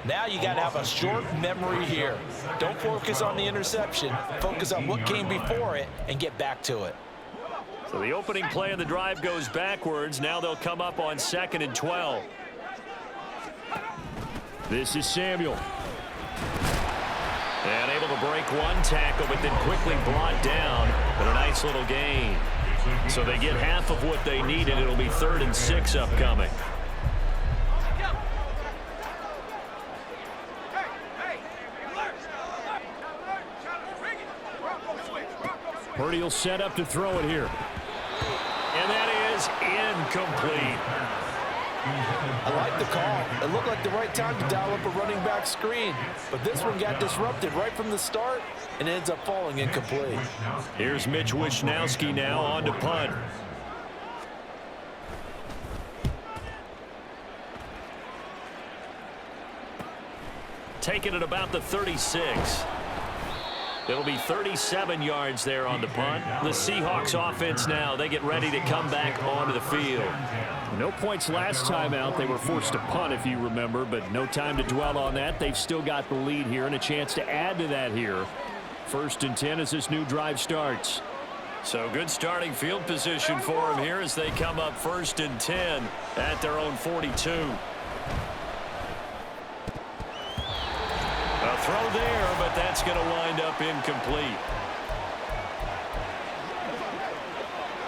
Now you got to have a short memory here. Don't focus on the interception. Focus on what came before it and get back to it. So the opening play of the drive goes backwards. Now they'll come up on 2nd and 12. This is Samuel. And able to break one tackle, but then quickly brought down. But a nice little gain. So they get half of what they needed. It'll be 3rd and 6 upcoming. Purdy will set up to throw it here. And that is incomplete. I like the call. It looked like the right time to dial up a running back screen. But this one got disrupted right from the start and ends up falling incomplete. Here's Mitch Wishnowski now on to punt. Taking it about the 36. It'll be 37 yards there on the punt. The Seahawks offense now, they get ready to come back onto the field. No points last time out. They were forced to punt, if you remember, but no time to dwell on that. They've still got the lead here and a chance to add to that here. 1st and 10 as this new drive starts. So good starting field position for them here as they come up 1st and 10 at their own 42. A throw there, but that's going to wind up incomplete.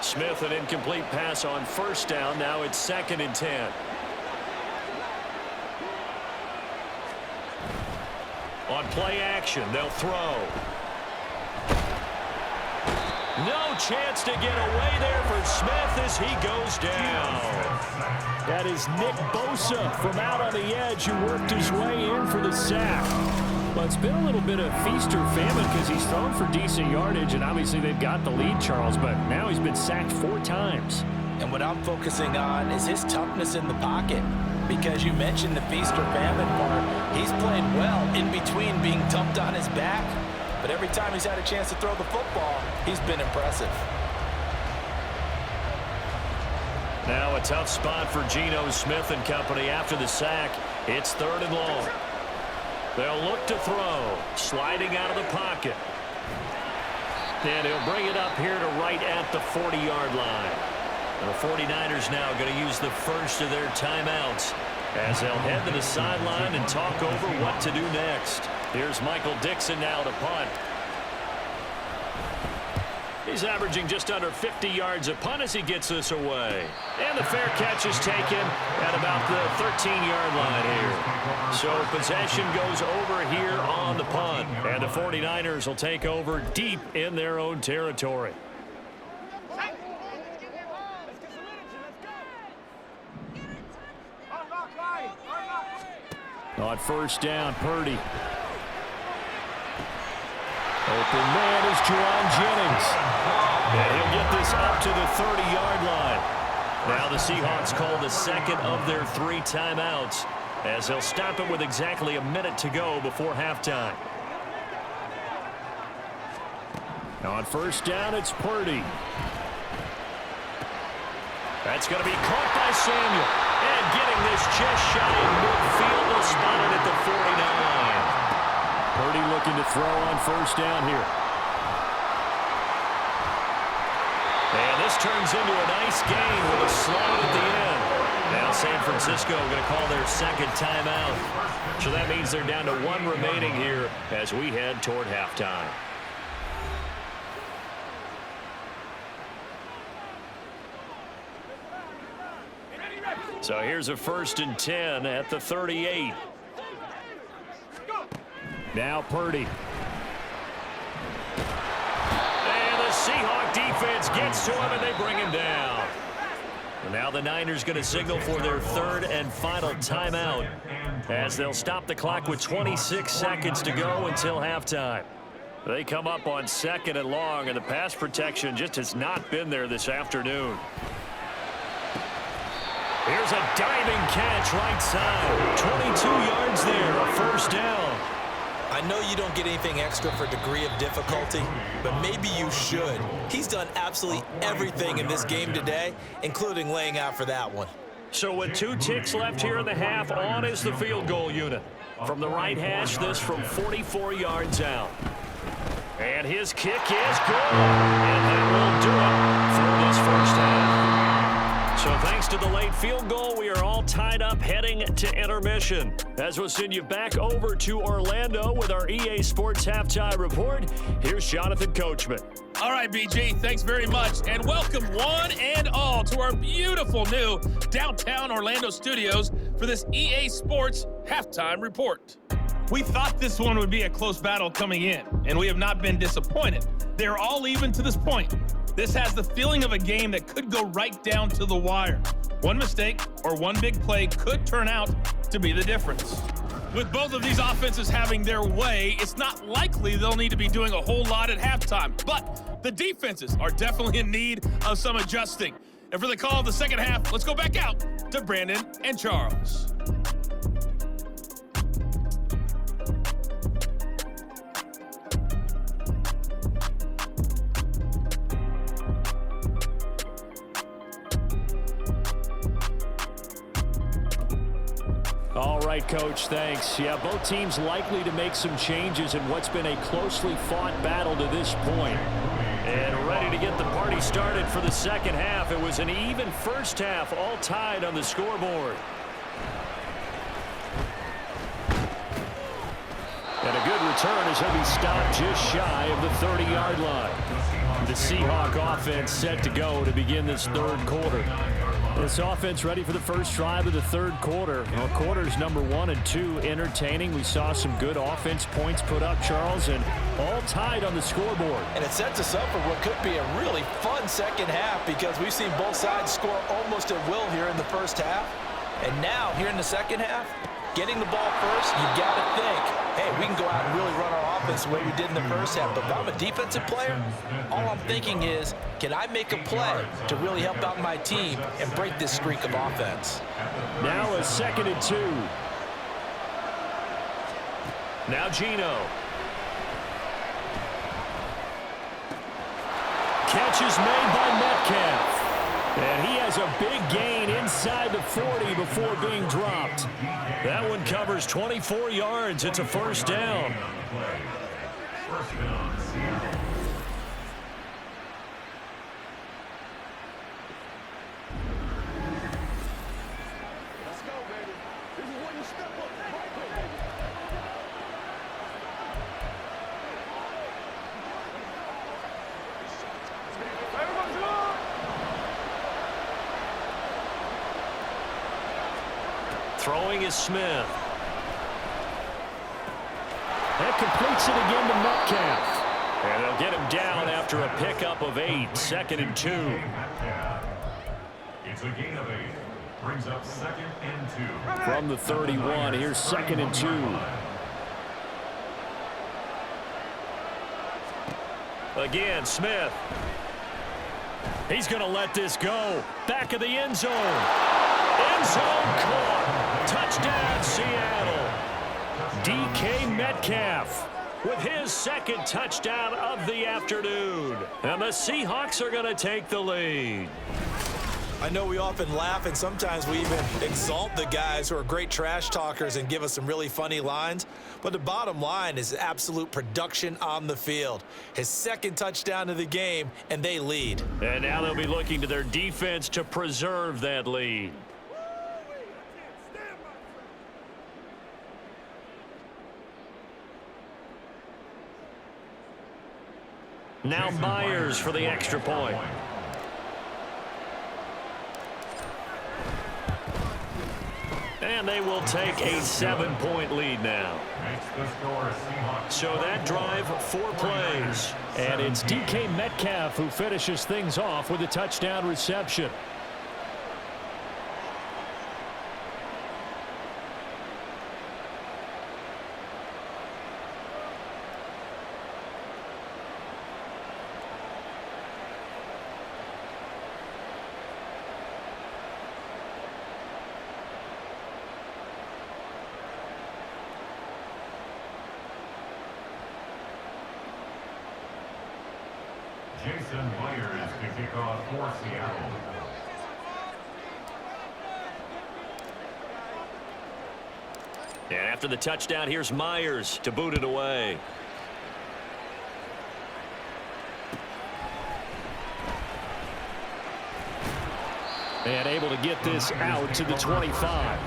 Smith, an incomplete pass on 1st down. Now it's 2nd and 10. On play action, they'll throw. No chance to get away there for Smith as he goes down. That is Nick Bosa from out on the edge who worked his way in for the sack. Well, it's been a little bit of feast or famine because he's thrown for decent yardage, and obviously they've got the lead, Charles, but now he's been sacked 4 times. And what I'm focusing on is his toughness in the pocket, because you mentioned the feast or famine part. He's played well in between being dumped on his back, but every time he's had a chance to throw the football, he's been impressive. Now a tough spot for Geno Smith and company after the sack. It's 3rd and long. They'll look to throw, sliding out of the pocket. And he'll bring it up here to right at the 40-yard line. And the 49ers now going to use the first of their timeouts as they'll head to the sideline and talk over what to do next. Here's Michael Dixon now to punt. He's averaging just under 50 yards a punt as he gets this away. And the fair catch is taken at about the 13-yard line here. So possession goes over here on the punt. And the 49ers will take over deep in their own territory. On 1st down, Purdy. Open man is Juwan Jennings. And he'll get this up to the 30-yard line. Now the Seahawks call the second of their 3 timeouts as they'll stop it with exactly a minute to go before halftime. On first down, it's Purdy. That's going to be caught by Samuel. And getting this just shy of midfield, will spot it at the 49. Purdy looking to throw on first down here. And this turns into a nice gain with a slide at the end. Now San Francisco going to call their second timeout. So that means they're down to 1 remaining here as we head toward halftime. So here's a 1st and 10 at the 38. Now Purdy. And the Seahawk defense gets to him, and they bring him down. And now the Niners going to signal for their 3rd and final timeout as they'll stop the clock with 26 seconds to go until halftime. They come up on 2nd and long, and the pass protection just has not been there this afternoon. Here's a diving catch right side. 22 yards there, a 1st down. I know you don't get anything extra for degree of difficulty, but maybe you should. He's done absolutely everything in this game today, including laying out for that one. So with 2 ticks left here in the half, on is the field goal unit. From the right hash, this from 44 yards out. And his kick is good. And that will do it for this first half. So thanks to the late field goal, we are all tied up heading to intermission. As we'll send you back over to Orlando with our EA Sports Halftime Report, here's Jonathan Coachman. All right, BG, thanks very much. And welcome one and all to our beautiful new downtown Orlando studios for this EA Sports Halftime Report. We thought this one would be a close battle coming in, and we have not been disappointed. They're all even to this point. This has the feeling of a game that could go right down to the wire. One mistake or one big play could turn out to be the difference. With both of these offenses having their way, it's not likely they'll need to be doing a whole lot at halftime. But the defenses are definitely in need of some adjusting. And for the call of the second half, let's go back out to Brandon and Charles. All right, Coach, thanks. Yeah, both teams likely to make some changes in what's been a closely fought battle to this point. And ready to get the party started for the second half. It was an even first half, all tied on the scoreboard. And a good return as he'll be stopped just shy of the 30-yard line. The Seahawk offense set to go to begin this 3rd quarter. This offense ready for the first drive of the 3rd quarter. Well, quarters number 1 and 2 entertaining. We saw some good offense points put up, Charles, and all tied on the scoreboard. And it sets us up for what could be a really fun second half because we've seen both sides score almost at will here in the first half. And now, here in the second half, getting the ball first, you've got to think, hey, we can go out and really run our offense the way we did in the first half. But if I'm a defensive player, all I'm thinking is, can I make a play to really help out my team and break this streak of offense? Now a 2nd and 2. Now Geno. Catch is made by Metcalf. And he has a big gain inside the 40 before being dropped. That one covers 24 yards. It's a 1st down. Throwing is Smith. That completes it again to Metcalf. And they'll get him down after a pickup of 8. 2nd and 2. It's a gain of 8. Brings up 2nd and 2. From the 31, here's 2nd and 2. Again, Smith. He's going to let this go. Back of the end zone. End zone caught. Touchdown, Seattle. DK Metcalf with his second touchdown of the afternoon. And the Seahawks are going to take the lead. I know we often laugh, and sometimes we even exalt the guys who are great trash talkers and give us some really funny lines. But the bottom line is absolute production on the field. His second touchdown of the game, and they lead. And now they'll be looking to their defense to preserve that lead. Now Myers for the extra point. And they will take a 7-point lead now. So that drive, 4 plays. And it's DK Metcalf who finishes things off with a touchdown reception. Jason Myers to kick off for Seattle. And after the touchdown, here's Myers to boot it away. And able to get this out to the 25.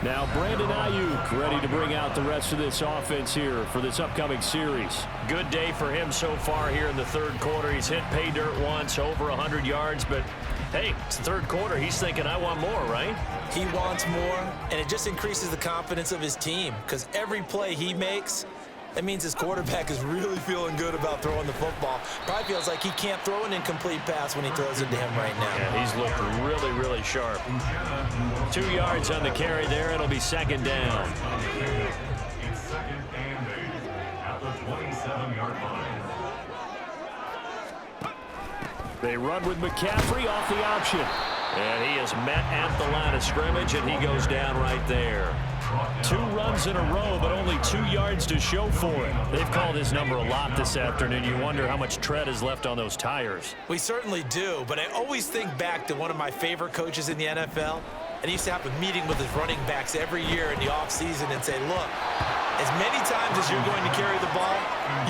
Now Brandon Ayuk ready to bring out the rest of this offense here for this upcoming series. Good day for him so far here in the third quarter. He's hit pay dirt once, over 100 yards, but hey, it's the third quarter. He's thinking, I want more, right? He wants more, and it just increases the confidence of his team because every play he makes, that means his quarterback is really feeling good about throwing the football. Probably feels like he can't throw an incomplete pass when he throws it to him right now. Yeah, he's looked really, really sharp. 2 yards on the carry there. It'll be second down. It's second and 8 at the 27-yard line. They run with McCaffrey off the option. And he is met at the line of scrimmage, and he goes down right there. 2 runs in a row, but only 2 yards to show for it. They've called his number a lot this afternoon. You wonder how much tread is left on those tires. We certainly do, but I always think back to one of my favorite coaches in the NFL, and he used to have a meeting with his running backs every year in the offseason and say, look, as many times as you're going to carry the ball,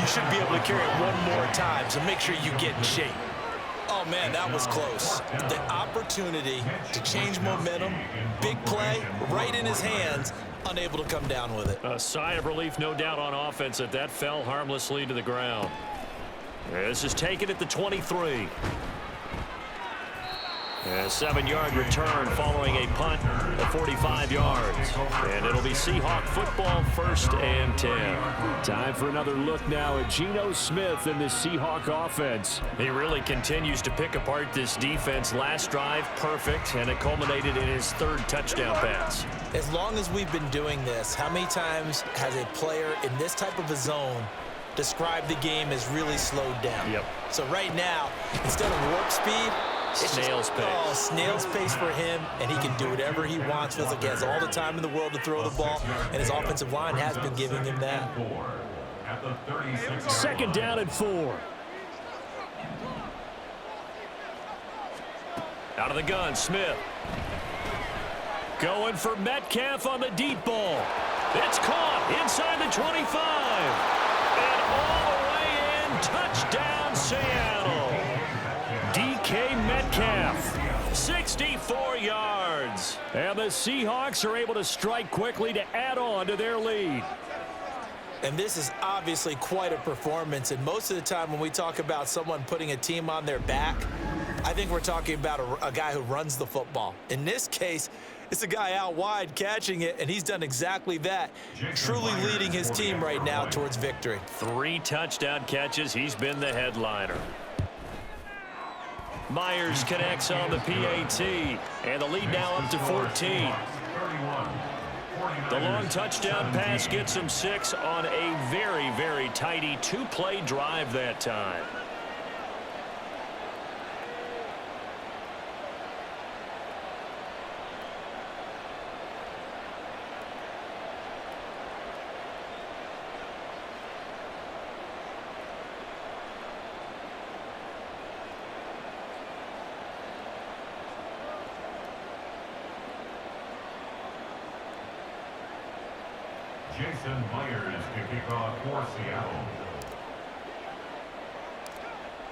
you should be able to carry it one more time, so make sure you get in shape. Oh, man, that was close. The opportunity to change momentum, big play, right in his hands, unable to come down with it. A sigh of relief, no doubt, on offense that fell harmlessly to the ground. This is taken at the 23. A 7-yard return following a punt of 45 yards. And it'll be Seahawk football, 1st and 10. Time for another look now at Geno Smith and the Seahawk offense. He really continues to pick apart this defense. Last drive, perfect, and it culminated in his 3rd touchdown pass. As long as we've been doing this, how many times has a player in this type of a zone described the game as really slowed down? Yep. So right now, instead of warp speed, snail's pace. Oh, snail's pace for him, and he can do whatever he wants. Feels like he has all the time in the world to throw the ball, and his offensive line has been giving him that. At the 36-yard 2nd down and 4. Out of the gun, Smith. Going for Metcalf on the deep ball. It's caught inside the 25. And all the way in, touchdown Seattle. DK Metcalf, 64 yards. And the Seahawks are able to strike quickly to add on to their lead. And this is obviously quite a performance. And most of the time when we talk about someone putting a team on their back, I think we're talking about a guy who runs the football. In this case, it's a guy out wide catching it, and he's done exactly that, truly leading his team right now towards victory. 3 touchdown catches. He's been the headliner. Myers connects on the PAT, and the lead now up to 14. The long touchdown pass gets him 6 on a very, very tidy 2-play drive that time. Jason Myers to kick off for Seattle.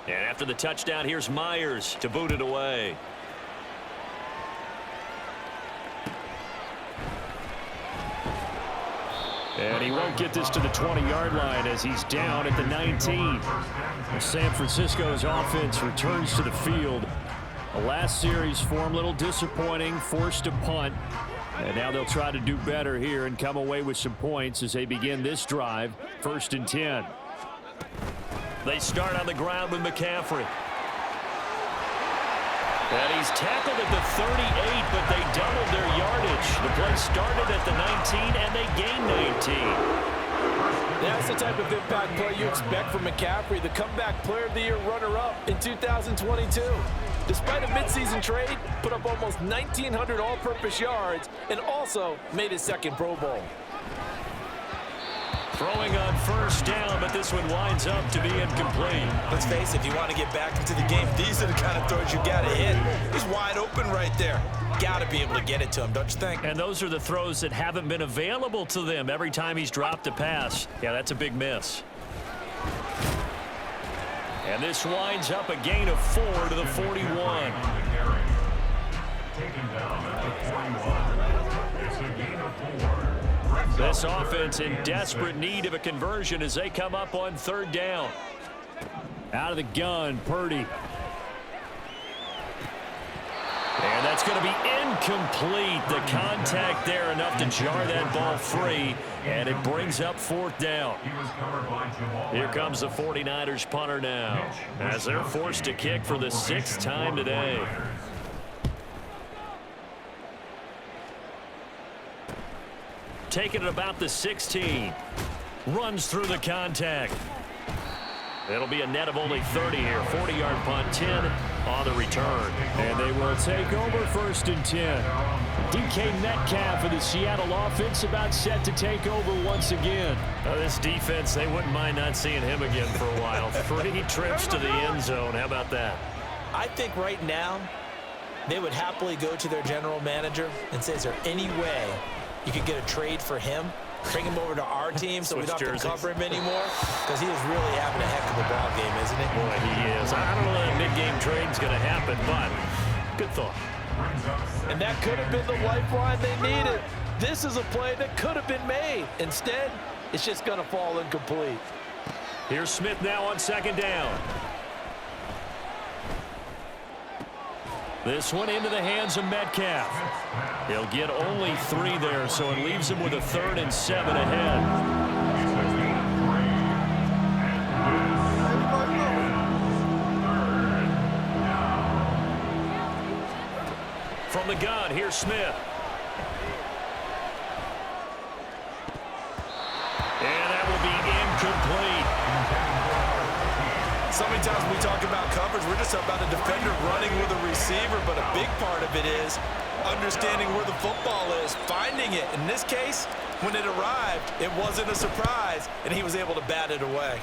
And after the touchdown, here's Myers to boot it away. And he won't get this to the 20-yard line as he's down at the 19. San Francisco's offense returns to the field. The last series for him, a little disappointing, forced a punt. And now they'll try to do better here and come away with some points as they begin this drive, 1st and 10. They start on the ground with McCaffrey. And he's tackled at the 38, but they doubled their yardage. The play started at the 19, and they gained 19. That's the type of impact play you expect from McCaffrey, the comeback player of the year runner-up in 2022. Despite a midseason trade, put up almost 1,900 all-purpose yards and also made his 2nd Pro Bowl. Throwing on 1st down, but this one winds up to be incomplete. Let's face it, if you want to get back into the game, these are the kind of throws you got to hit. He's wide open right there. Got to be able to get it to him, don't you think? And those are the throws that haven't been available to them every time he's dropped a pass. Yeah, that's a big miss. And this winds up a gain of 4 to the 41. Taken down at the 41. It's a gain of 4. This offense in desperate need of a conversion as they come up on 3rd down. Out of the gun, Purdy. And that's going to be incomplete. The contact there enough to jar that ball free, and it brings up 4th down. Here comes the 49ers punter now as they're forced to kick for the 6th time today. Taking it about the 16. Runs through the contact. It'll be a net of only 30 here. 40-yard punt, 10 on the return. And they will take over 1st and 10. DK Metcalf of the Seattle offense about set to take over once again. This defense, they wouldn't mind not seeing him again for a while. 3 trips to the end zone. How about that? I think right now they would happily go to their general manager and say, is there any way you could get a trade for him? Bring him over to our team so we don't have to cover him anymore? Because he is really having a heck of a ball game, isn't he? Boy, he is. I don't know that mid-game trade's going to happen, but good thought. And that could have been the lifeline they needed. This is a play that could have been made. Instead, it's just going to fall incomplete. Here's Smith now on 2nd down. This one into the hands of Metcalf. He'll get only 3 there, so it leaves him with a 3rd and 7 ahead. From the gun, here's Smith. And that will be incomplete. So many times when we talk about coverage, we're just about a defender running with a receiver, but a big part of it is understanding where the football is, finding it. In this case, when it arrived, it wasn't a surprise, and he was able to bat it away.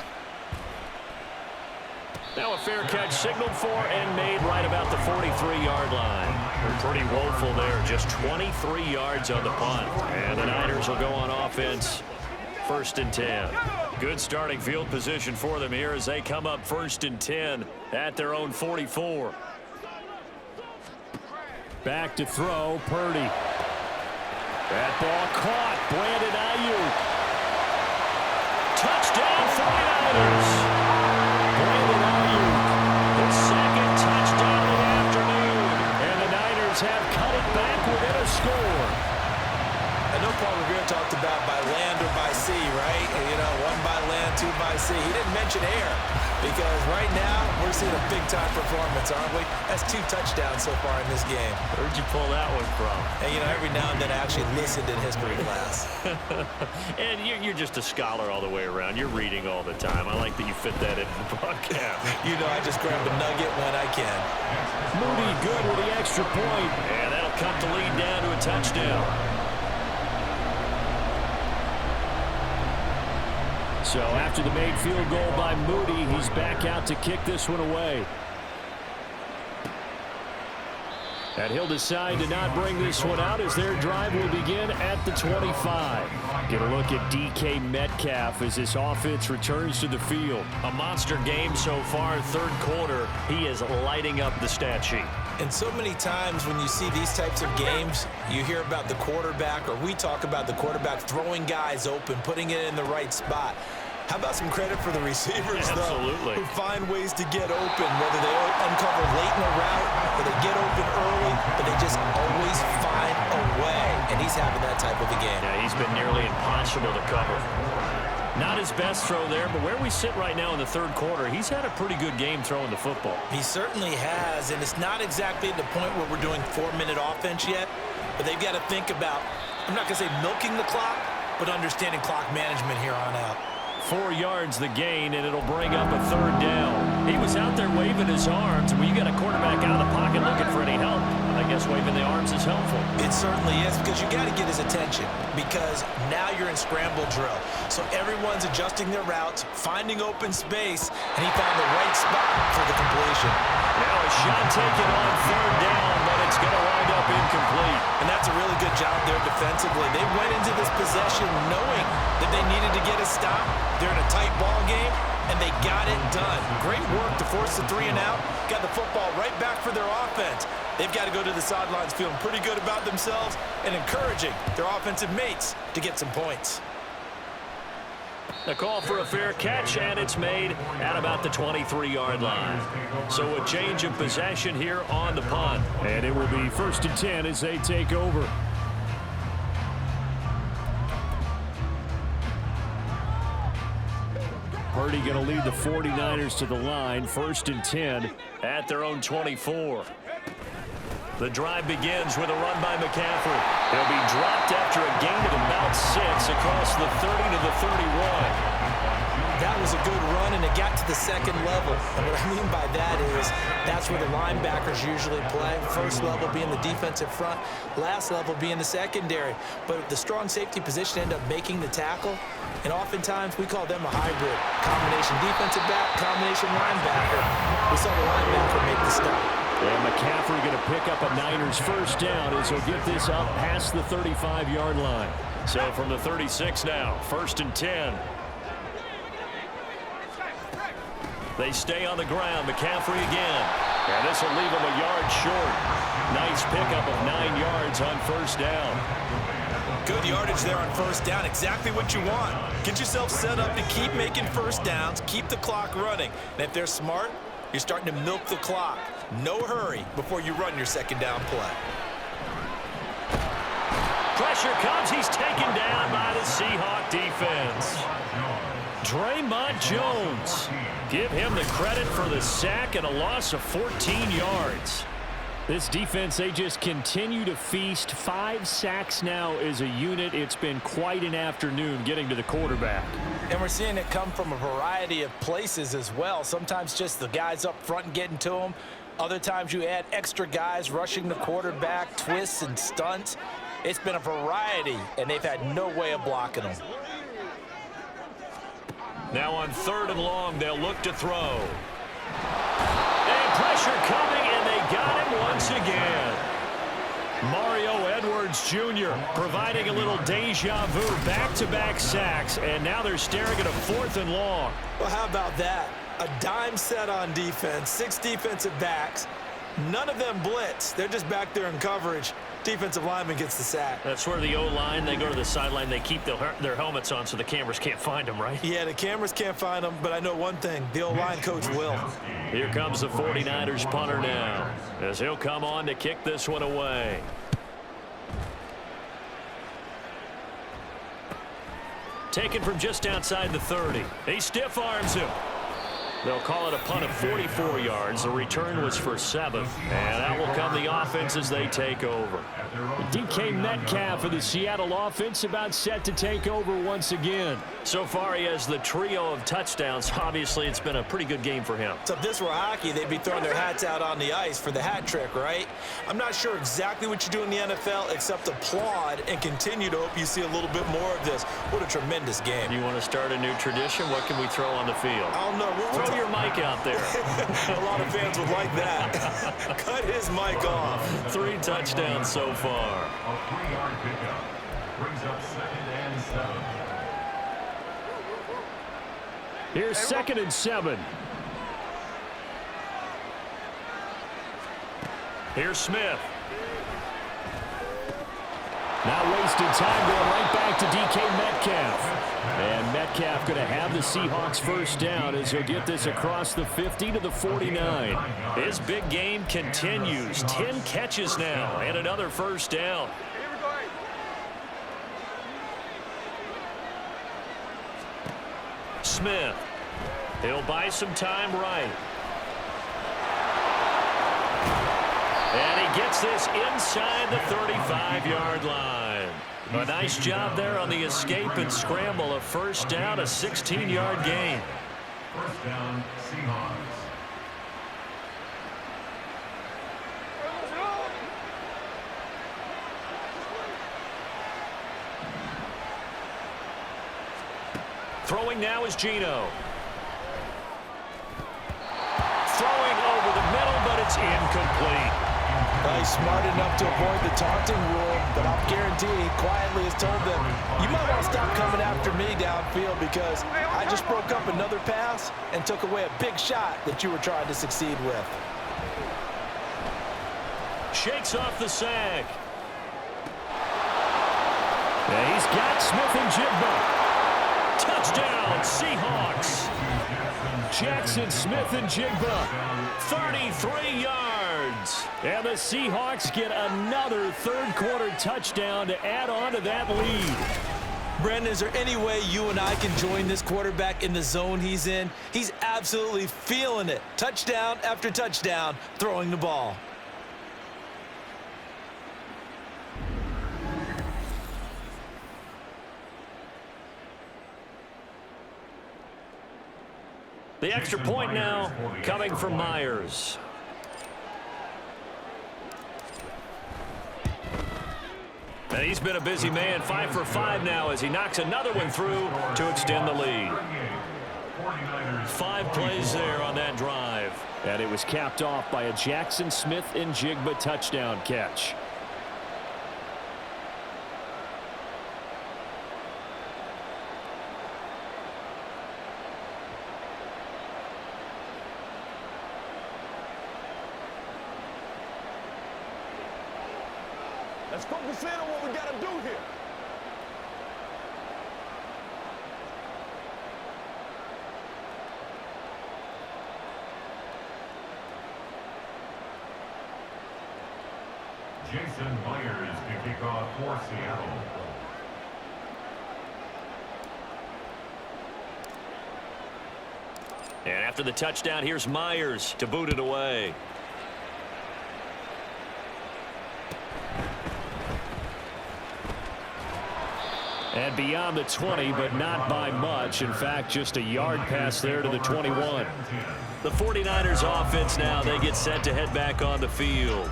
Now a fair catch signaled for and made right about the 43-yard line. They're pretty woeful there, just 23 yards on the punt. And the Niners will go on offense, 1st and 10. Good starting field position for them here as they come up 1st and 10 at their own 44. Back to throw, Purdy. That ball caught, Brandon Ayuk. Touchdown 49ers. Brandon Ayuk, The 2nd touchdown of the afternoon. and the Niners have cut it back within a score. I know Paul Revere talked about by land or by sea, right? You know, 1 by land, 2 by sea. He didn't mention air because right now we're seeing a big-time performance, aren't we? That's 2 touchdowns so far in this game. Where'd you pull that one from? And, you know, every now and then I actually listened in history class. And you're just a scholar all the way around. You're reading all the time. I like that you fit that into the broadcast. You know, I just grab a nugget when I can. Moody good with the extra point. And that'll cut the lead down to a touchdown. So after the made field goal by Moody, he's back out to kick this one away. And he'll decide to not bring this one out as their drive will begin at the 25. Get a look at DK Metcalf as this offense returns to the field. A monster game so far, third quarter. He is lighting up the stat sheet. And so many times when you see these types of games, you hear about the quarterback, or we talk about the quarterback throwing guys open, putting it in the right spot. How about some credit for the receivers, Absolutely. though, who find ways to get open, whether they uncover late in the route or they get open early, but they just always find a way. And he's having that type of a game. Yeah, he's been nearly impossible to cover. Not his best throw there, but where we sit right now in the third quarter, he's had a pretty good game throwing the football. He certainly has, and it's not exactly at the point where we're doing 4-minute offense yet, but they've got to think about, I'm not going to say milking the clock, but understanding clock management here on out. 4 yards the gain, and it'll bring up a third down. He was out there waving his arms, and when you got a quarterback out of the pocket looking for any help, I guess waving the arms is helpful. It certainly is, because you got to get his attention, because now you're in scramble drill. So everyone's adjusting their routes, finding open space, and he found the right spot for the completion. Now a shot taken on third down, but it's going to wind up incomplete. And that's a really good job there defensively. They went into this possession knowing that they needed to get a stop. They're in a tight ball game, and they got it done. Great work to force the 3 and out. Got the football right back for their offense. They've got to go to the sidelines feeling pretty good about themselves and encouraging their offensive mates to get some points. A call for a fair catch, and it's made at about the 23-yard line. So a change of possession here on the punt. And it will be 1st and 10 as they take over. Purdy going to lead the 49ers to the line. 1st and 10 at their own 24. The drive begins with a run by McCaffrey. He'll be dropped after a gain of about 6 across the 30 to the 31. That was a good run, and it got to the second level. And what I mean by that is that's where the linebackers usually play. First level being the defensive front, last level being the secondary. But the strong safety position ended up making the tackle, and oftentimes we call them a hybrid. Combination defensive back, combination linebacker. We saw the linebacker make the stop. And McCaffrey going to pick up a Niners first down as he'll get this up past the 35-yard line. So from the 36 now, 1st and 10. They stay on the ground. McCaffrey again. And this will leave him a yard short. Nice pickup of 9 yards on first down. Good yardage there on first down. Exactly what you want. Get yourself set up to keep making first downs, keep the clock running. And if they're smart, you're starting to milk the clock. No hurry before you run your second down play. Pressure comes. He's taken down by the Seahawks defense. Draymond Jones. Give him the credit for the sack and a loss of 14 yards. This defense, they just continue to feast. 5 sacks now as a unit. It's been quite an afternoon getting to the quarterback. And we're seeing it come from a variety of places as well. Sometimes just the guys up front and getting to them. Other times you add extra guys rushing the quarterback, twists and stunts. It's been a variety, and they've had no way of blocking them. Now on 3rd and long, they'll look to throw. And pressure coming, and they got him once again. Mario Edwards Jr. providing a little deja vu, back-to-back sacks, and now they're staring at a 4th and long. Well, how about that? A dime set on defense, 6 defensive backs. None of them blitz. They're just back there in coverage. Defensive lineman gets the sack. That's where the O-line, they go to the sideline, they keep their helmets on so the cameras can't find them, right? Yeah, the cameras can't find them, but I know one thing. The O-line coach will. Here comes the 49ers punter now, as he'll come on to kick this one away. Taken from just outside the 30. He stiff arms him. They'll call it a punt of 44 yards. The return was for 7. And out will come the offense as they take over. DK Metcalf of the Seattle offense about set to take over once again. So far, he has the trio of touchdowns. Obviously, it's been a pretty good game for him. So if this were hockey, they'd be throwing their hats out on the ice for the hat trick, right? I'm not sure exactly what you do in the NFL except applaud and continue to hope you see a little bit more of this. What a tremendous game. You want to start a new tradition? What can we throw on the field? I don't know. We'll your mic out there. A lot of fans would like that. Cut his mic off. 3 touchdowns so far. A 3-yard pickup brings up 2nd and 7. Here's 2nd and 7. Here's Smith. Not wasting time, going right back to DK Metcalf. And Metcalf going to have the Seahawks first down as he'll get this across the 50 to the 49. His big game continues. 10 catches now and another first down. Smith. He'll buy some time right. And he gets this inside the 35-yard line. A nice job there on the escape and scramble. A first down, a 16-yard gain. First down, Seahawks. Throwing now is Geno. Throwing over the middle, but it's incomplete. He's smart enough to avoid the taunting rule, but I'll guarantee he quietly has told them, you might want to stop coming after me downfield because I just broke up another pass and took away a big shot that you were trying to succeed with. Shakes off the sack. Yeah, he's got Smith and Jigba. Touchdown, Seahawks. Jackson, Smith, and Jigba. 33 yards. And the Seahawks get another third-quarter touchdown to add on to that lead. Brandon, is there any way you and I can join this quarterback in the zone he's in? He's absolutely feeling it. Touchdown after touchdown, throwing the ball. The extra point now coming from Myers. And he's been a busy man, 5 for 5 now as he knocks another one through to extend the lead. 5 plays there on that drive. And it was capped off by a Jackson, Smith, and Jigba touchdown catch. Let's focus in on what we got to do here. Jason Myers to kick off for Seattle. And after the touchdown, here's Myers to boot it away. And beyond the 20, but not by much. In fact, just a yard pass there to the 21. The 49ers offense now, they get set to head back on the field.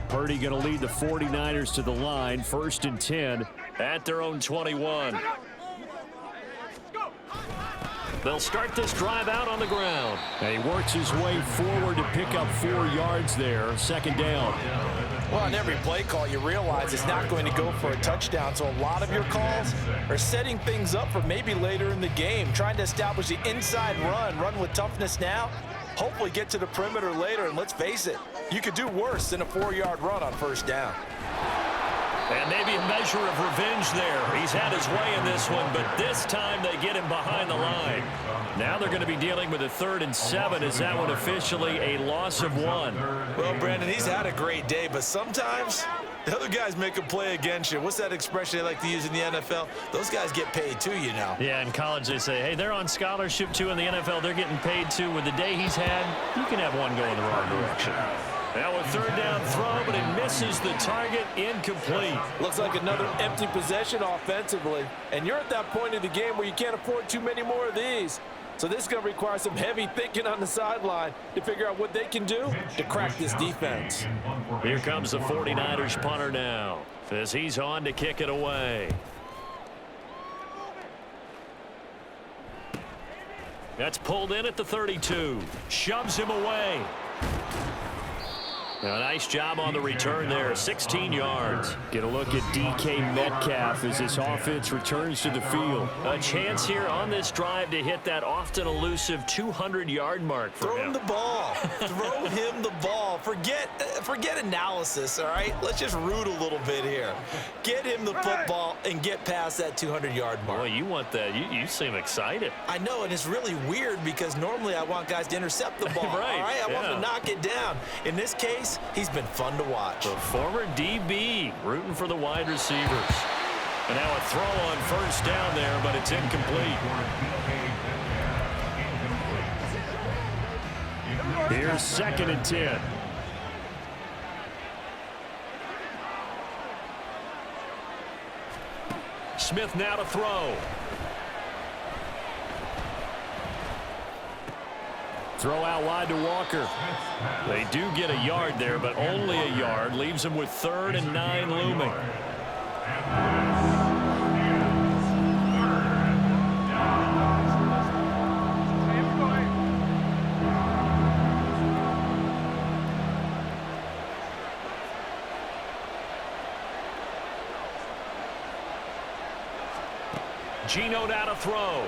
Purdy going to lead the 49ers to the line, 1st and 10. At their own 21. They'll start this drive out on the ground. And he works his way forward to pick up 4 yards there, 2nd down. Well, on every play call, you realize it's not going to go for a touchdown. So a lot of your calls are setting things up for maybe later in the game, trying to establish the inside run with toughness now, hopefully get to the perimeter later. And let's face it, you could do worse than a 4-yard run on 1st down. And maybe a measure of revenge there. He's had his way in this one, but this time they get him behind the line. Now they're going to be dealing with a 3rd and 7. Is that one officially a loss of 1? Well, Brandon, he's had a great day, but sometimes the other guys make a play against you. What's that expression they like to use in the NFL? Those guys get paid too, you know. Yeah, in college they say, hey, they're on scholarship too. In the NFL, they're getting paid too. With the day he's had, you can have one go in the wrong direction. Now a 3rd down throw, but it misses the target, incomplete. Looks like another empty possession offensively. And you're at that point in the game where you can't afford too many more of these. So this is going to require some heavy thinking on the sideline to figure out what they can do to crack this defense. Here comes the 49ers punter now. as he's on to kick it away. That's pulled in at the 32. Shoves him away. A nice job on the return there. 16 yards. Get a look at DK Metcalf as this offense returns to the field. A chance here on this drive to hit that often elusive 200-yard mark for Throw him. him the ball. Throw him the ball. Forget analysis, all right? Let's just root a little bit here. Get him the football and get past that 200-yard mark. Boy, you want that. You seem excited. I know, and it's really weird because normally I want guys to intercept the ball. Right, all right? I want yeah. them to knock it down. In this case, he's been fun to watch. The former DB rooting for the wide receivers. And now a throw on first down there, but it's incomplete. Here's 2nd and 10. Smith now to throw. Throw out wide to Walker. They do get a yard there, but only a yard. Leaves them with 3rd and 9 looming. Geno now to throw.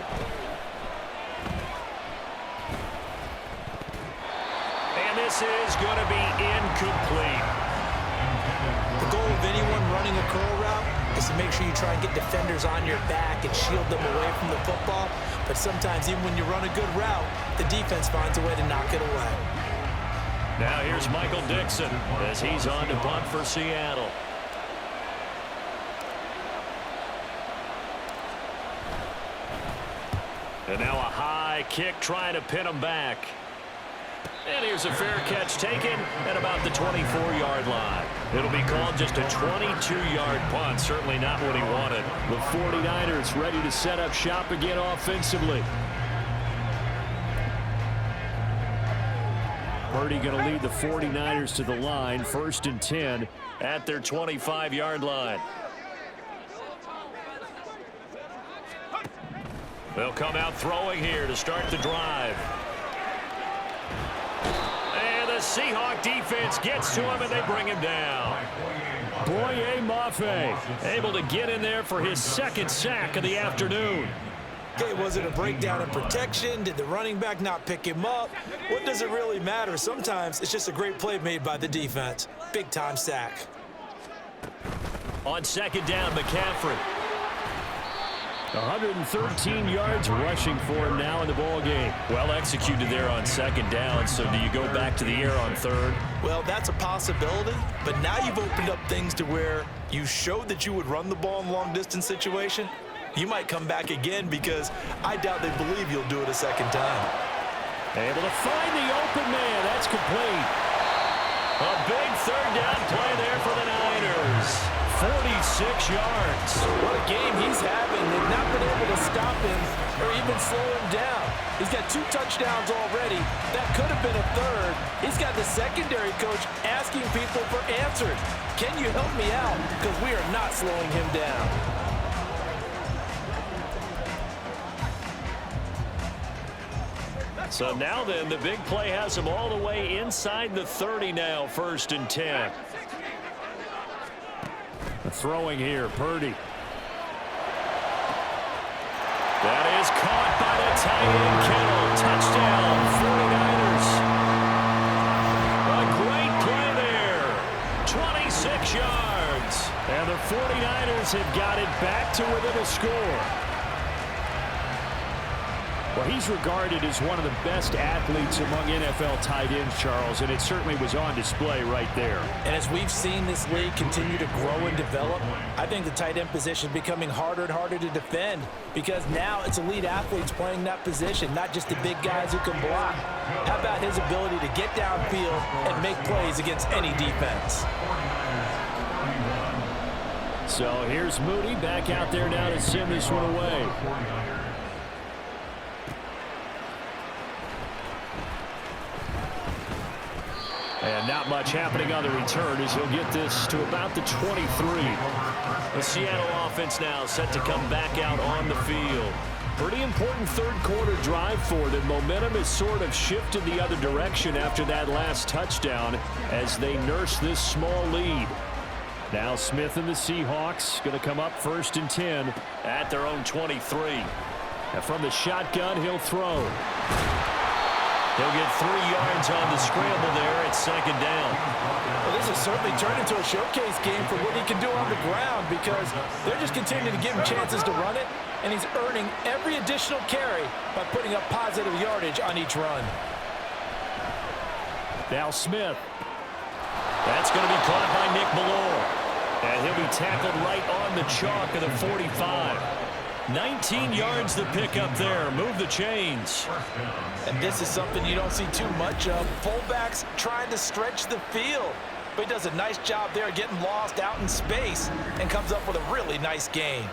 And this is going to be incomplete. The goal of anyone running a curl route is to make sure you try and get defenders on your back and shield them away from the football. But sometimes even when you run a good route, the defense finds a way to knock it away. Now here's Michael Dixon as he's on to punt for Seattle. And now a high kick trying to pin him back. And here's a fair catch taken at about the 24-yard line. It'll be called just a 22-yard punt. Certainly not what he wanted. The 49ers ready to set up shop again offensively. Purdy going to lead the 49ers to the line. 1st and 10 at their 25-yard line. They'll come out throwing here to start the drive. And the Seahawk defense gets to him, and they bring him down. Boye Mafe able to get in there for his 2nd sack of the afternoon. Okay, was it a breakdown in protection? Did the running back not pick him up? What does it really matter? Sometimes it's just a great play made by the defense. Big-time sack. On 2nd down, McCaffrey. 113 yards rushing for him now in the ball game. Well executed there on 2nd down. So do you go back to the air on 3rd? Well, that's a possibility, but now you've opened up things to where you showed that you would run the ball in a long-distance situation. You might come back again because I doubt they believe you'll do it a 2nd time. Able to find the open man. That's complete. A big 3rd down play there for the Niners. 46 yards. What a game he's having. They've not been able to stop him or even slow him down. He's got 2 touchdowns already. That could have been a 3rd. He's got the secondary coach asking people for answers. Can you help me out? Because we are not slowing him down. So now then, the big play has him all the way inside the 30 now, 1st and 10. Throwing here, Purdy. That is caught by the tight end, Kittle. Touchdown, 49ers. A great play there. 26 yards. And the 49ers have got it back to within a score. Well, he's regarded as one of the best athletes among NFL tight ends, Charles, and it certainly was on display right there. And as we've seen this league continue to grow and develop, I think the tight end position is becoming harder and harder to defend because now it's elite athletes playing that position, not just the big guys who can block. How about his ability to get downfield and make plays against any defense? So here's Moody back out there now to send this one away. And not much happening on the return as he'll get this to about the 23. The Seattle offense now set to come back out on the field. Pretty important third quarter drive for them. Momentum has sort of shifted the other direction after that last touchdown as they nurse this small lead. Now Smith and the Seahawks going to come up 1st and 10 at their own 23. Now from the shotgun, he'll throw. He'll get 3 yards on the scramble there at 2nd down. Well, this has certainly turned into a showcase game for what he can do on the ground because they're just continuing to give him chances to run it, and he's earning every additional carry by putting up positive yardage on each run. Now Smith. That's going to be caught by Nick Ballore. And he'll be tackled right on the chalk of the 45. 19 yards to pick up there. Move the chains. And this is something you don't see too much of. Fullbacks trying to stretch the field. But he does a nice job there getting lost out in space and comes up with a really nice gain.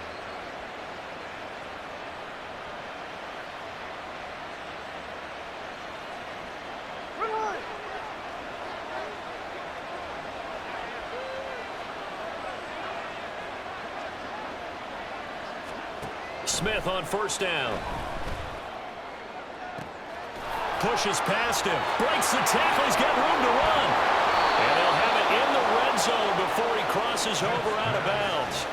Smith on 1st down. Pushes past him. Breaks the tackle. He's got room to run. And they'll have it in the red zone before he crosses over out of bounds.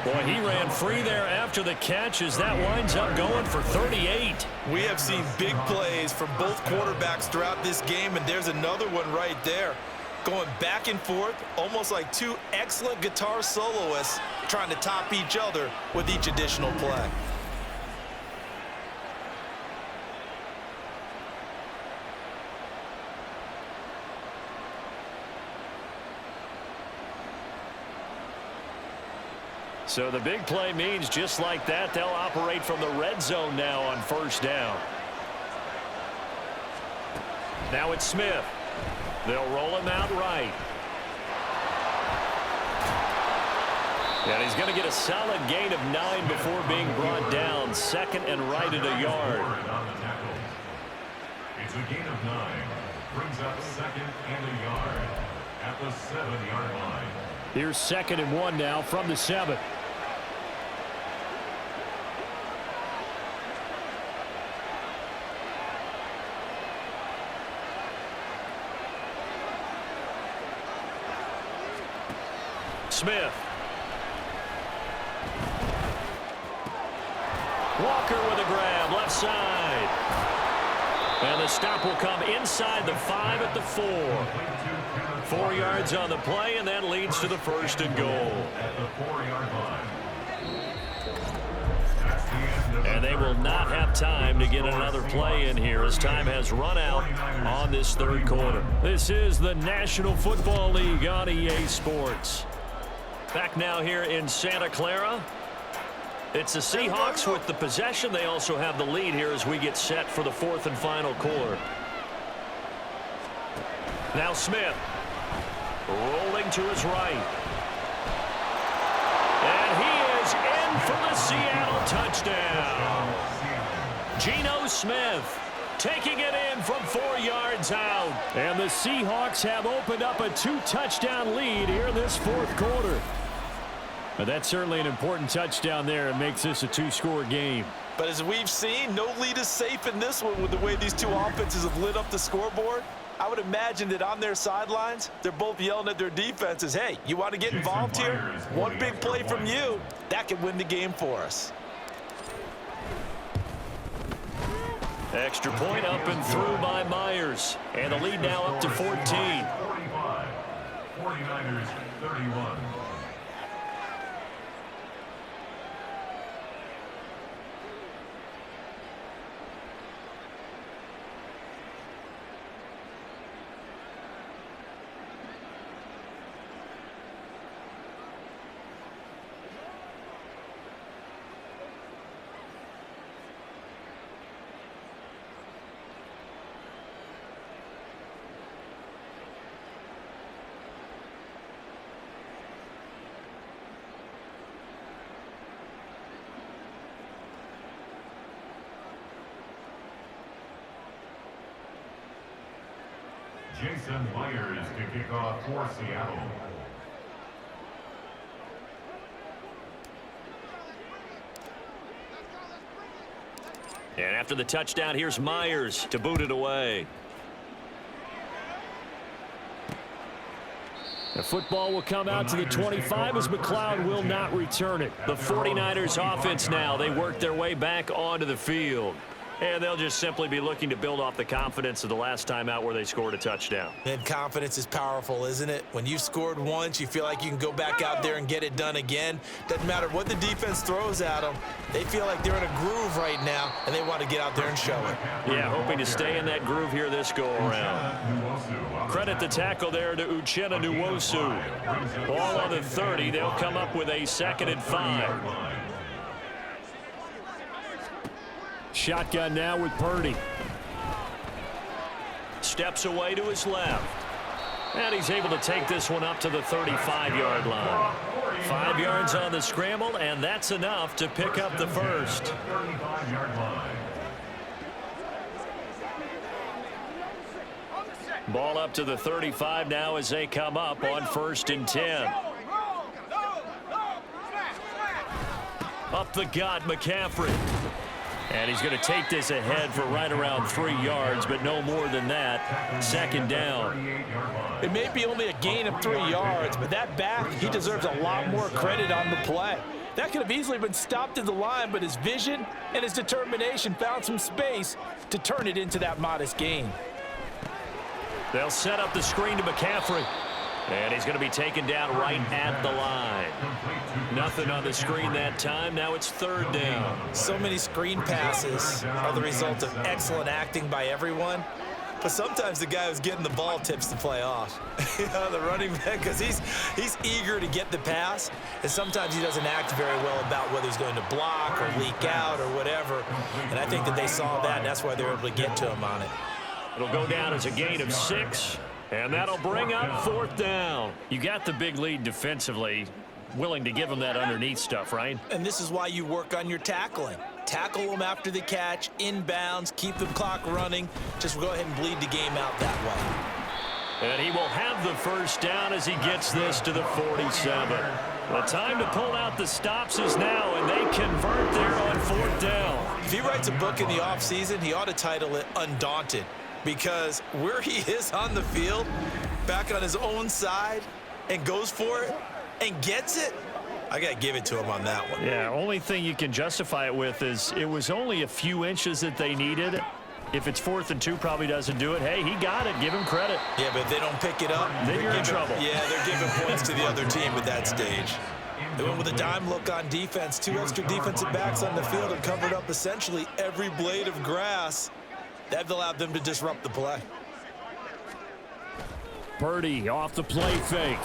Boy, he ran free there after the catch as that winds up going for 38. We have seen big plays from both quarterbacks throughout this game, and there's another one right there. Going back and forth, almost like 2 excellent guitar soloists trying to top each other with each additional play. So the big play means just like that, they'll operate from the red zone now on 1st down. Now it's Smith. They'll roll him out right. And he's going to get a solid gain of 9 before being brought down. 2nd and right at a yard. It's a gain of 9. Brings up 2nd and a yard at the 7-yard line. Here's 2nd and 1 now from the 7. Smith. Walker with a grab, left side. And the stop will come inside the 5 at the 4. 4 yards on the play, and that leads to the 1st and goal. And they will not have time to get another play in here as time has run out on this 3rd quarter. This is the National Football League on EA Sports. Back now here in Santa Clara. It's the Seahawks with the possession. They also have the lead here as we get set for the 4th and final quarter. Now Smith. Rolling to his right. And he is in for the Seattle touchdown. Geno Smith taking it in from 4 yards out. And the Seahawks have opened up a 2-touchdown lead here in this 4th quarter. But that's certainly an important touchdown there. It makes this a 2-score game. But as we've seen, no lead is safe in this one with the way these 2 offenses have lit up the scoreboard. I would imagine that on their sidelines, they're both yelling at their defenses, hey, you want to get involved here? One big play from you, that could win the game for us. Extra point up and through by Myers. And the lead now up to 14. 45. 49ers 31. Jason Myers to kick off for Seattle. And after the touchdown, here's Myers to boot it away. The football will come out to the 25 as McLeod will not return it. The 49ers offense now. They work their way back onto the field. And they'll just simply be looking to build off the confidence of the last time out where they scored a touchdown. And confidence is powerful, isn't it? When you've scored once, you feel like you can go back out there and get it done again. Doesn't matter what the defense throws at them. They feel like they're in a groove right now, and they want to get out there and show it. Yeah, hoping to stay in that groove here this go-around. Credit the tackle there to Uchenna Nwosu. Ball on the 30. They'll come up with a 2nd and 5. Shotgun now with Purdy. Steps away to his left. And he's able to take this one up to the 35-yard line. 5 yards on the scramble, and that's enough to pick up the first. Ball up to the 35 now as they come up on 1st and 10. Up the gut, McCaffrey. And he's going to take this ahead for right around 3 yards, but no more than that. 2nd down. It may be only a gain of 3 yards, but that back, he deserves a lot more credit on the play. That could have easily been stopped at the line, but his vision and his determination found some space to turn it into that modest gain. They'll set up the screen to McCaffrey. And he's going to be taken down right at the line. Nothing on the screen that time. Now it's 3rd down. So many screen passes are the result of excellent acting by everyone. But sometimes the guy who's getting the ball tips the play off. You know, the running back, because he's eager to get the pass. And sometimes he doesn't act very well about whether he's going to block or leak out or whatever. And I think that they saw that, and that's why they were able to get to him on it. It'll go down as a gain of 6. And that'll bring up 4th down. You got the big lead defensively. Willing to give them that underneath stuff, right? And this is why you work on your tackling. Tackle them after the catch, inbounds, keep the clock running. Just go ahead and bleed the game out that way. And he will have the 1st down as he gets this to the 47. The time to pull out the stops is now, and they convert there on 4th down. If he writes a book in the offseason, he ought to title it Undaunted. Because where he is on the field, back on his own side, and goes for it, and gets it, I got to give it to him on that one. Yeah, only thing you can justify it with is it was only a few inches that they needed. If it's 4th and 2, probably doesn't do it. Hey, he got it. Give him credit. Yeah, but if they don't pick it up, then you're in trouble. Yeah, they're giving points to the other team at that stage. They went with a dime look on defense. 2 extra defensive backs on the field and covered up essentially every blade of grass. That allowed them to disrupt the play. Purdy off the play fake.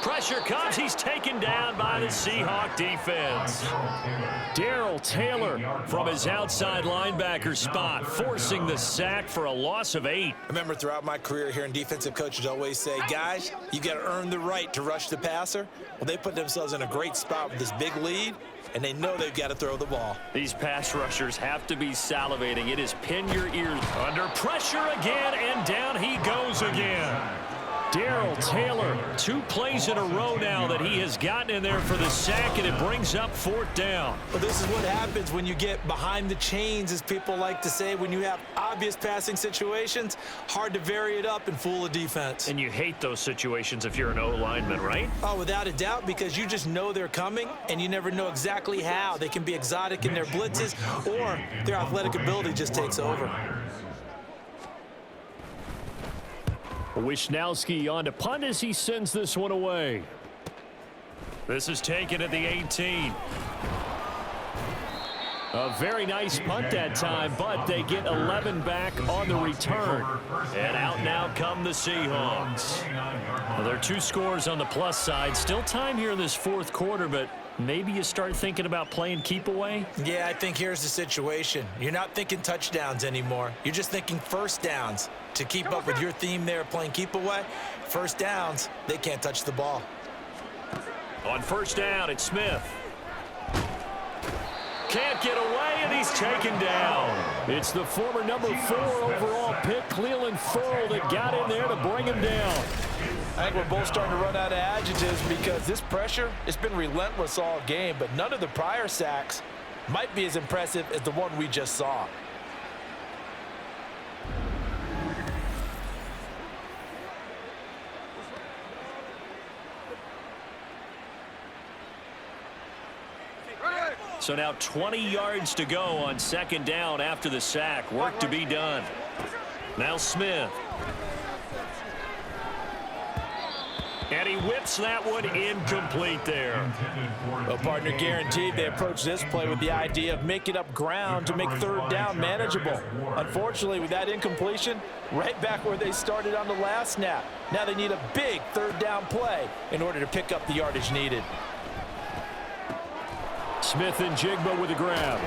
Pressure comes. He's taken down by the Seahawk defense. Darrell Taylor from his outside linebacker spot, forcing the sack for a loss of 8. I remember throughout my career hearing defensive coaches always say, guys, you got to earn the right to rush the passer. Well, they put themselves in a great spot with this big lead, and they know they've got to throw the ball. These pass rushers have to be salivating. It is pin your ears. Under pressure again, and down he goes again. Darrell Taylor, 2 plays in a row now that he has gotten in there for the sack, and it brings up 4th down. Well, this is what happens when you get behind the chains, as people like to say. When you have obvious passing situations, hard to vary it up and fool a defense. And you hate those situations if you're an O-lineman, right? Oh, without a doubt, because you just know they're coming, and you never know exactly how. They can be exotic in their blitzes, or their athletic ability just takes over. Wisnowski on to punt as he sends this one away. This is taken at the 18. A very nice punt that time, but they get 11 back on the return. And out now come the Seahawks. Well, there are 2 scores on the plus side. Still time here in this 4th quarter, but maybe you start thinking about playing keep away? Yeah, I think here's the situation. You're not thinking touchdowns anymore. You're just thinking 1st downs. To keep up with your theme there, playing keep away, 1st downs, they can't touch the ball. On 1st down, it's Smith. Can't get away, and he's taken down. It's the former number 4 overall pick, Cleveland Ferrell, that got in there to bring him down. I think we're both starting to run out of adjectives because this pressure, it's been relentless all game, but none of the prior sacks might be as impressive as the one we just saw. So now 20 yards to go on second down after the sack. Work to be done. Now Smith. And he whips that one incomplete there. Well, partner, guaranteed they approach this play with the idea of making up ground to make third down manageable. Unfortunately, with that incompletion, right back where they started on the last snap. Now they need a big third down play in order to pick up the yardage needed. Smith and Jigba with a grab.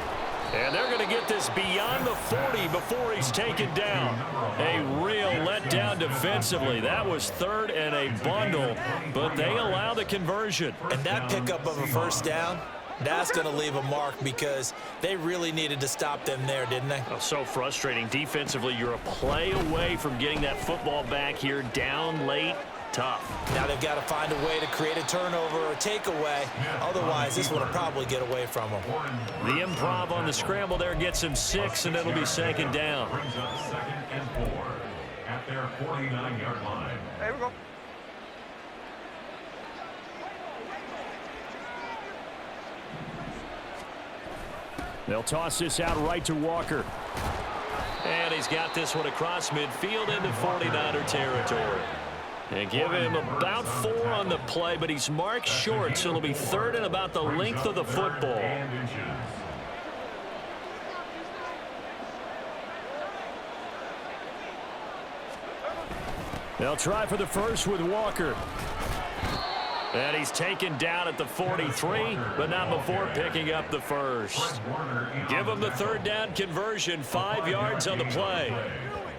And they're going to get this beyond the 40 before he's taken down. A real letdown defensively. That was third and a bundle, but they allow the conversion. And that pickup of a first down, that's going to leave a mark because they really needed to stop them there, didn't they? Oh, so frustrating. Defensively, you're a play away from getting that football back here, down late. Tough. Now they've got to find a way to create a turnover or a takeaway. Otherwise, this one will probably get away from them. The improv on the scramble there gets him 6, and it'll be second down. Brings up 2nd and 4 at their 49-yard line. There we go. They'll toss this out right to Walker. And he's got this one across midfield into 49er territory. They give him about 4 on the play, but he's marked short, so it'll be third and about the length of the football. They'll try for the first with Walker. And he's taken down at the 43, but not before picking up the first. Give him the third down conversion, 5 yards on the play.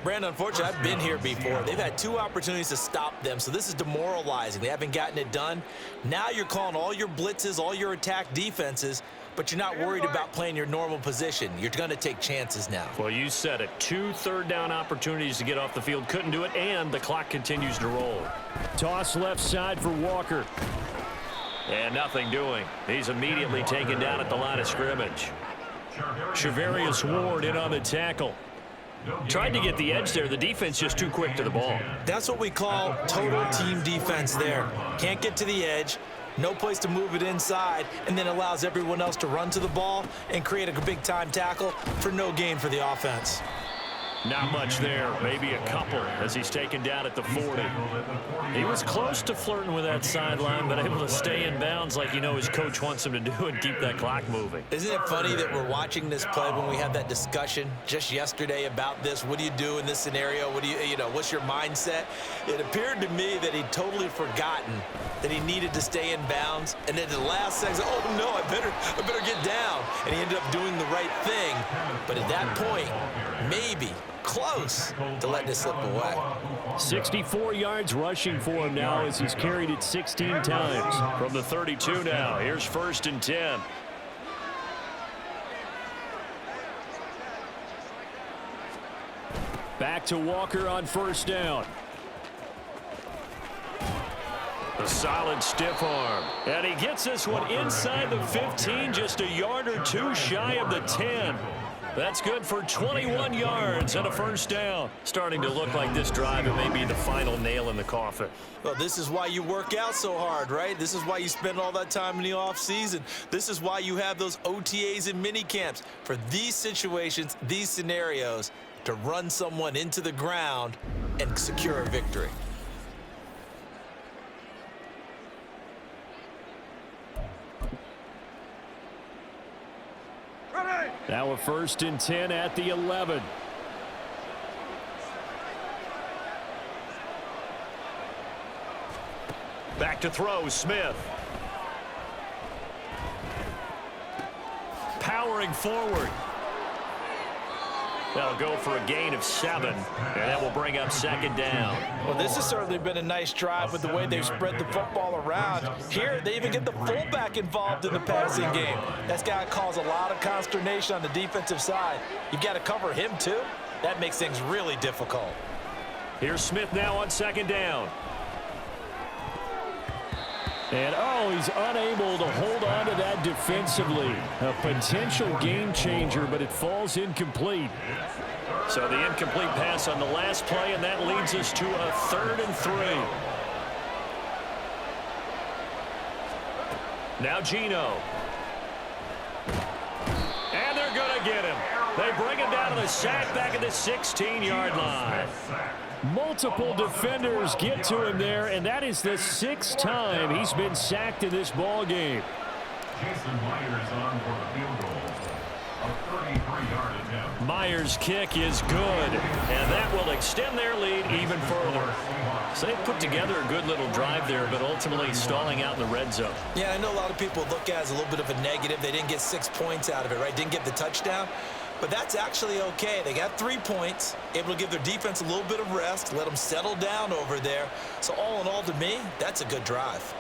Brandon, unfortunately, I've been here before. They've had 2 opportunities to stop them, so this is demoralizing. They haven't gotten it done. Now you're calling all your blitzes, all your attack defenses, but you're not worried about playing your normal position. You're going to take chances now. Well, you said it. 2 third down opportunities to get off the field. Couldn't do it, and the clock continues to roll. Toss left side for Walker. And nothing doing. He's immediately taken down at the line of scrimmage. Charvarius Ward in on the tackle. Tried to get the edge there. The defense just too quick to the ball. That's what we call total team defense there. Can't get to the edge, no place to move it inside, and then allows everyone else to run to the ball and create a big-time tackle for no gain for the offense. Not much there, maybe a couple as he's taken down at the 40. He was close to flirting with that sideline, but able to stay in bounds like his coach wants him to do and keep that clock moving. Isn't it funny that we're watching this play when we had that discussion just yesterday about this? What do you do in this scenario? What do what's your mindset? It appeared to me that he'd totally forgotten that he needed to stay in bounds, and then at the last second, oh no, I better get down. And he ended up doing the right thing. But at that point, maybe close to letting it slip away. 64 yards rushing for him now as he's carried it 16 times. From the 32 now, here's 1st and 10. Back to Walker on 1st down. A solid stiff arm. And he gets this one inside the 15, just a yard or 2 shy of the 10. That's good for 21 yards and a 1st down. Starting to look like this drive, it may be the final nail in the coffin. Well, this is why you work out so hard, right? This is why you spend all that time in the offseason. This is why you have those OTAs and mini camps. For these situations, these scenarios, to run someone into the ground and secure a victory. Now a 1st and 10 at the 11. Back to throw, Smith. Powering forward. That'll go for a gain of 7, and that will bring up 2nd down. Well, this has certainly been a nice drive with the way they've spread the football around. Here, they even get the fullback involved in the passing game. That's got to cause a lot of consternation on the defensive side. You've got to cover him, too. That makes things really difficult. Here's Smith now on 2nd down. And, he's unable to hold on to that defensively. A potential game changer, but it falls incomplete. So the incomplete pass on the last play, and that leads us to a 3rd and 3. Now Geno. And they're going to get him. They bring him down to the sack back at the 16-yard line. Multiple defenders get to him there, and that is the 6th time he's been sacked in this ball game. Jason Myers on for the field goal. A 33-yard attempt. Myers' kick is good, and that will extend their lead even further. So they put together a good little drive there, but ultimately stalling out in the red zone. Yeah, I know a lot of people look at it as a little bit of a negative. They didn't get 6 points out of it, right? Didn't get the touchdown. But that's actually okay. They got 3 points, able to give their defense a little bit of rest, let them settle down over there. So all in all, to me, that's a good drive.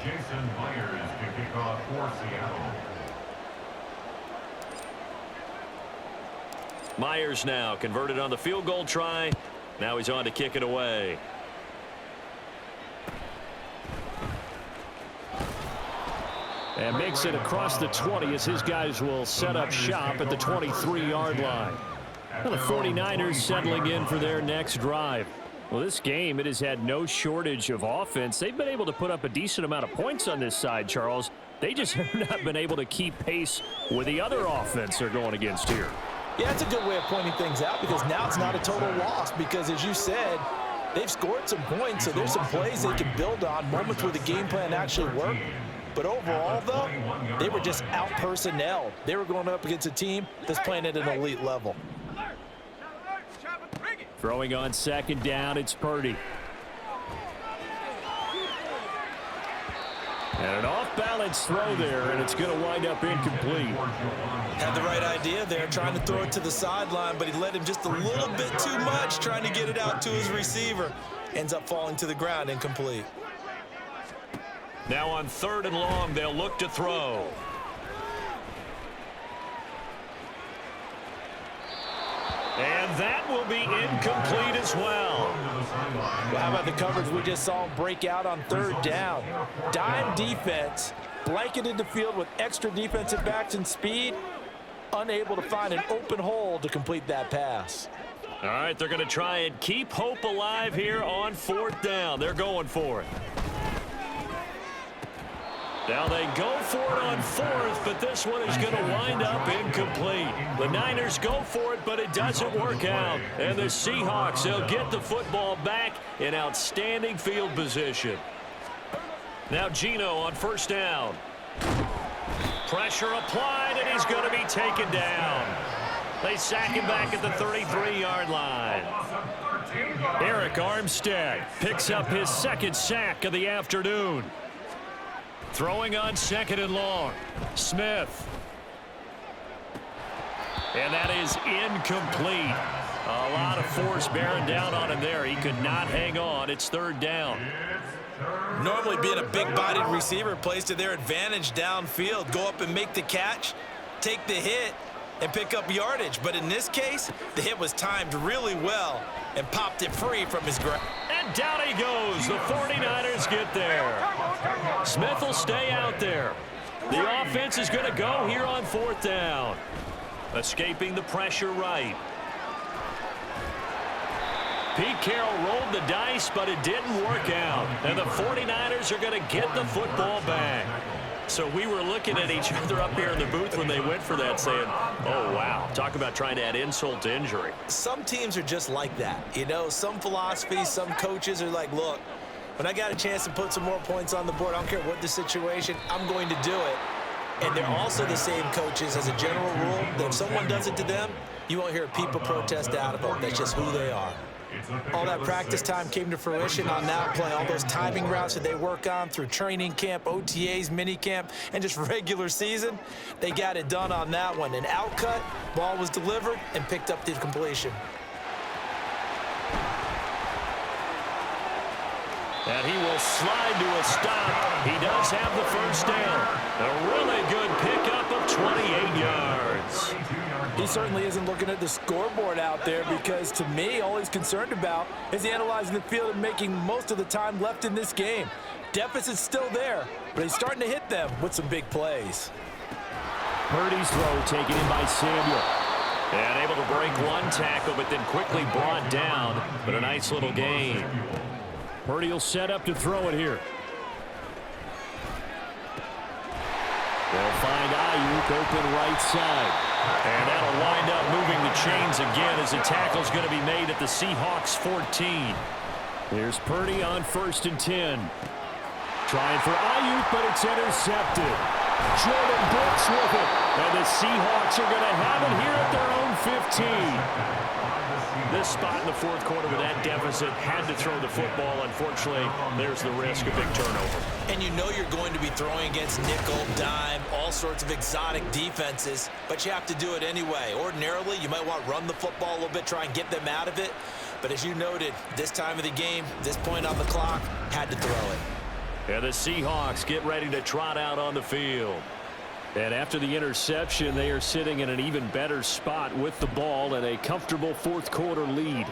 Jason Myers to kick off for Seattle. Myers now converted on the field goal try. Now he's on to kick it away. And makes it across the 20 as his guys will set up shop at the 23-yard line. Well, the 49ers settling in for their next drive. Well, this game, it has had no shortage of offense. They've been able to put up a decent amount of points on this side, Charles. They just have not been able to keep pace with the other offense they're going against here. Yeah, it's a good way of pointing things out because now it's not a total loss because, as you said, they've scored some points, so there's some plays they can build on, moments where the game plan actually worked. But overall, though, they were just out-personnelled. They were going up against a team that's playing at an elite level. Throwing on 2nd down, it's Purdy. And an off-balance throw there, and it's going to wind up incomplete. Had the right idea there, trying to throw it to the sideline, but he let him just a little bit too much, trying to get it out to his receiver. Ends up falling to the ground, incomplete. Now on 3rd and long, they'll look to throw. And that will be incomplete as well. Well, how about the coverage we just saw him break out on 3rd down? Dime defense, blanketed the field with extra defensive backs and speed, unable to find an open hole to complete that pass. All right, they're going to try and keep hope alive here on 4th down. They're going for it. Now they go for it on 4th, but this one is going to wind up incomplete. The Niners go for it, but it doesn't work out. And the Seahawks, they'll get the football back in outstanding field position. Now Geno on 1st down. Pressure applied, and he's going to be taken down. They sack him back at the 33-yard line. Eric Armstead picks up his 2nd sack of the afternoon. Throwing on 2nd and long. Smith. And that is incomplete. A lot of force bearing down on him there. He could not hang on. It's 3rd down. Normally being a big-bodied receiver plays to their advantage downfield. Go up and make the catch, take the hit, and pick up yardage. But in this case, the hit was timed really well and popped it free from his grasp. And down he goes. The 49ers get there. Smith will stay out there. The offense is going to go here on 4th down. Escaping the pressure right. Pete Carroll rolled the dice, but it didn't work out. And the 49ers are going to get the football back. so we were looking at each other up here in the booth when they went for that saying, oh, wow. Talk about trying to add insult to injury. Some teams are just like that. You know, some philosophies, some coaches are like, look, when I got a chance to put some more points on the board, I don't care what the situation, I'm going to do it. And they're also the same coaches as a general rule that if someone does it to them, you won't hear people protest out of them. That's just who they are. All that practice time came to fruition on that play. All those timing routes that they work on through training camp, OTAs, mini camp, and just regular season, they got it done on that one. An outcut, ball was delivered, and picked up the completion. And he will slide to a stop. He does have the first down. A really good pickup of 28 yards. He certainly isn't looking at the scoreboard out there because, to me, all he's concerned about is analyzing the field and making most of the time left in this game. Deficit's still there, but he's starting to hit them with some big plays. Purdy's throw taken in by Samuel. And able to break one tackle, but then quickly brought down. But a nice little gain. Purdy will set up to throw it here. They'll find Ayuk open right side. And that'll wind up moving the chains again as the tackle's going to be made at the Seahawks 14. Here's Purdy on 1st and 10. Trying for Ayuk, but it's intercepted. Jordan Brooks with it. And the Seahawks are going to have it here at their own 15. This spot in the fourth quarter with that deficit, had to throw the football. Unfortunately, there's the risk of big turnover. And you know you're going to be throwing against nickel, dime, all sorts of exotic defenses, but you have to do it anyway. Ordinarily, you might want to run the football a little bit, try and get them out of it. But as you noted, this time of the game, this point on the clock, had to throw it. And the Seahawks get ready to trot out on the field. And after the interception, they are sitting in an even better spot with the ball and a comfortable fourth quarter lead.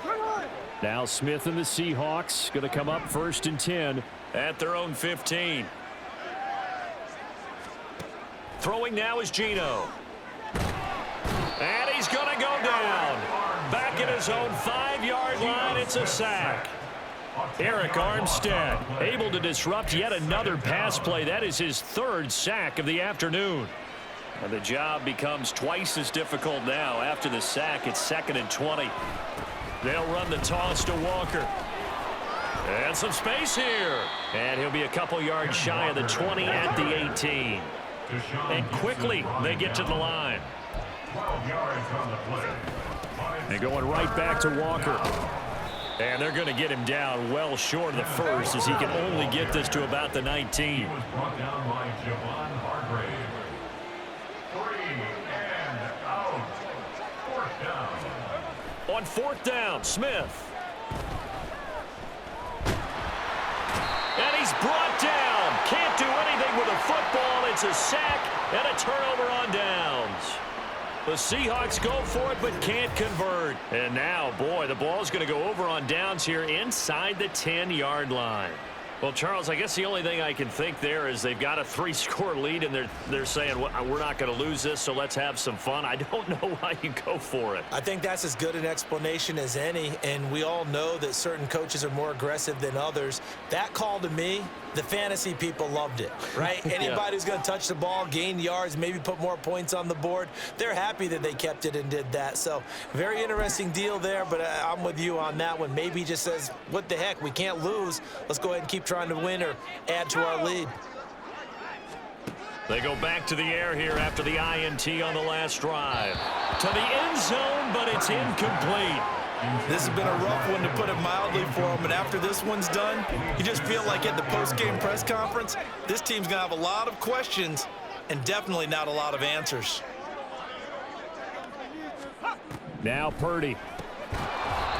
Now Smith and the Seahawks going to come up 1st and 10 at their own 15. Throwing now is Geno. And he's going to go down. Back at his own 5-yard line, it's a sack. Eric Armstead able to disrupt yet another pass play. That is his 3rd sack of the afternoon. And the job becomes twice as difficult now. After the sack, it's 2nd and 20. They'll run the toss to Walker. And some space here. And he'll be a couple yards shy of the 20 at the 18. And quickly, they get to the line. 12 yards on the play. And going right back to Walker. And they're going to get him down well short of the first as he can only get this to about the 19. He was brought down by Javon Hargrave. 3 and out. 4th down. On 4th down, Smith. And he's brought down. Can't do anything with a football. It's a sack and a turnover on downs. The Seahawks go for it, but can't convert. And now, boy, the ball's going to go over on downs here inside the 10-yard line. Well, Charles, I guess the only thing I can think there is they've got a 3-score lead, and they're saying, well, we're not going to lose this, so let's have some fun. I don't know why you go for it. I think that's as good an explanation as any, and we all know that certain coaches are more aggressive than others. That call to me, the fantasy people loved it, right? Anybody who's going to touch the ball, gain yards, maybe put more points on the board, they're happy that they kept it and did that. So very interesting deal there, but I'm with you on that one. Maybe he just says, what the heck, we can't lose. Let's go ahead and keep trying to win or add to our lead. They go back to the air here after the INT on the last drive. To the end zone, but it's incomplete. This has been a rough one, to put it mildly, for him. And after this one's done, you just feel like at the post-game press conference, this team's going to have a lot of questions and definitely not a lot of answers. Now Purdy.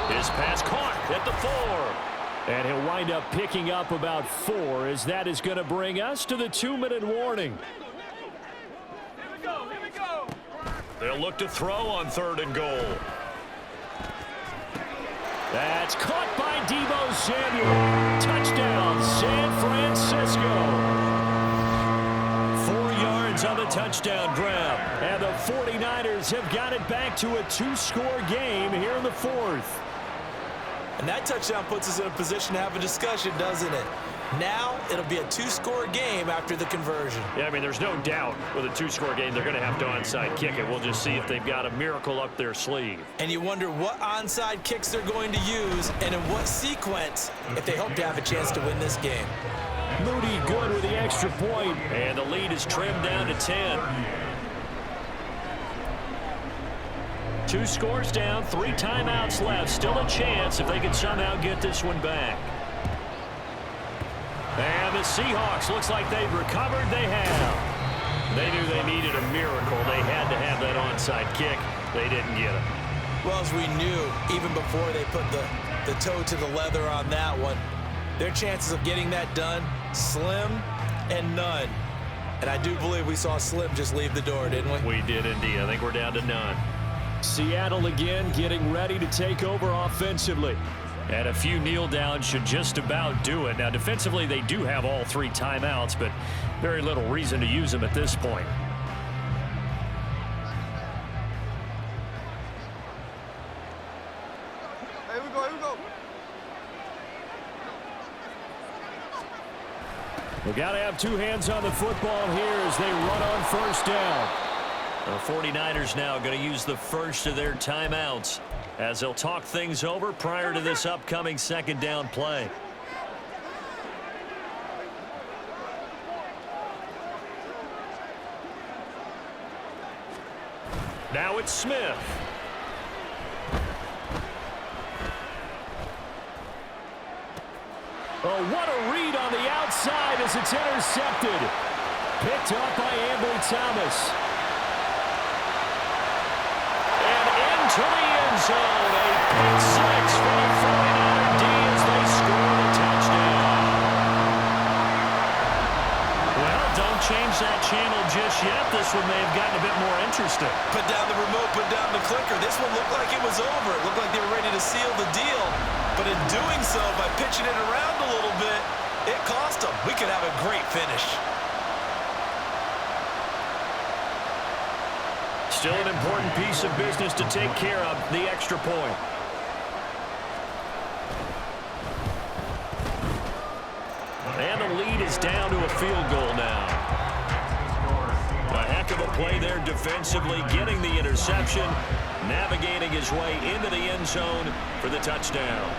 His pass caught at the 4. And he'll wind up picking up about 4, as that is going to bring us to the 2-minute warning. Here we go. They'll look to throw on 3rd and goal. That's caught by Deebo Samuel. Touchdown, San Francisco. 4 yards on the touchdown grab. And the 49ers have got it back to a 2-score game here in the 4th. And that touchdown puts us in a position to have a discussion, doesn't it? Now it'll be a two-score game after the conversion. Yeah, I mean, there's no doubt with a two-score game they're going to have to onside kick it. We'll just see if they've got a miracle up their sleeve. And you wonder what onside kicks they're going to use and in what sequence if they hope to have a chance to win this game. Moody good with the extra point. And the lead is trimmed down to 10. 2 scores down, 3 timeouts left. Still a chance if they can somehow get this one back. And the Seahawks, looks like they've recovered. They have. They knew they needed a miracle. They had to have that onside kick. They didn't get it. Well, as we knew, even before they put the toe to the leather on that one, their chances of getting that done, slim and none. And I do believe we saw Slim just leave the door, didn't we? We did indeed. I think we're down to none. Seattle again getting ready to take over offensively. And a few kneel downs should just about do it. Now, defensively, they do have all 3 timeouts, but very little reason to use them at this point. Here we go, here we go. We got to have 2 hands on the football here as they run on first down. The 49ers now going to use the first of their timeouts as they'll talk things over prior to this upcoming second down play. Now it's Smith. Oh, what a read on the outside as it's intercepted. Picked up by Ambry Thomas. To the end zone, a pick 6 for the 49er D as they score a touchdown. Well, don't change that channel just yet. This one may have gotten a bit more interesting. Put down the remote, put down the clicker. This one looked like it was over. It looked like they were ready to seal the deal. But in doing so, by pitching it around a little bit, it cost them. We could have a great finish. Still an important piece of business to take care of, the extra point. And the lead is down to a field goal now. A heck of a play there defensively, getting the interception, navigating his way into the end zone for the touchdown.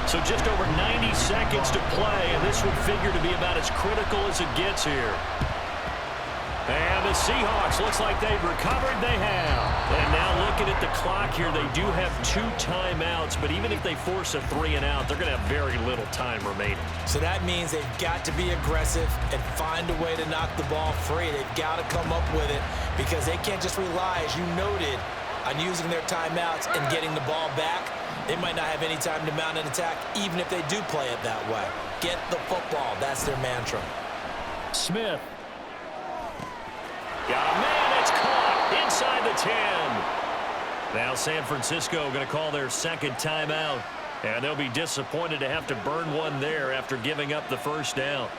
So just over 90 seconds to play, and this would figure to be about as critical as it gets here. And the Seahawks, looks like they've recovered. They have. And now looking at the clock here, they do have 2 timeouts, but even if they force a 3 and out, they're going to have very little time remaining. So that means they've got to be aggressive and find a way to knock the ball free. They've got to come up with it because they can't just rely, as you noted, on using their timeouts and getting the ball back. They might not have any time to mount an attack, even if they do play it that way. Get the football. That's their mantra. Smith. Got a man. It's caught inside the 10. Now San Francisco going to call their second timeout. And they'll be disappointed to have to burn one there after giving up the first down.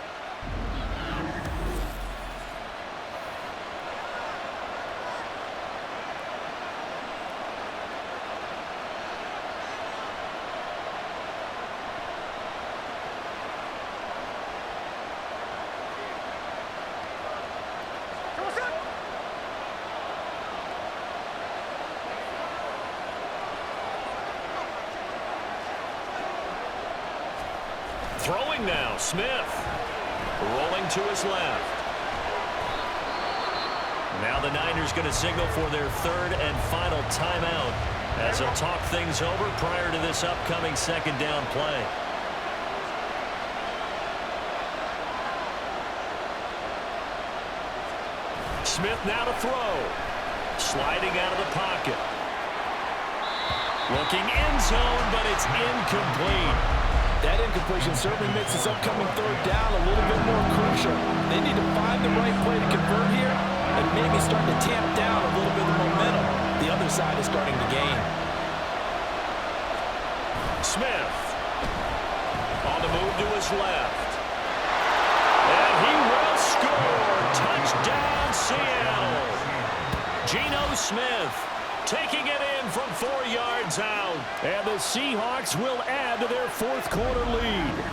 Throwing now, Smith. Rolling to his left. Now the Niners going to signal for their 3rd and final timeout as they'll talk things over prior to this upcoming second down play. Smith now to throw. Sliding out of the pocket. Looking end zone, but it's incomplete. That incompletion certainly makes this upcoming 3rd down a little bit more crucial. They need to find the right play to convert here and maybe start to tamp down a little bit of momentum. The other side is starting to gain. Smith on the move to his left. And he will score. Touchdown, Seattle. Geno Smith taking it in from 4 yards out. And the Seahawks will add to their fourth quarter lead.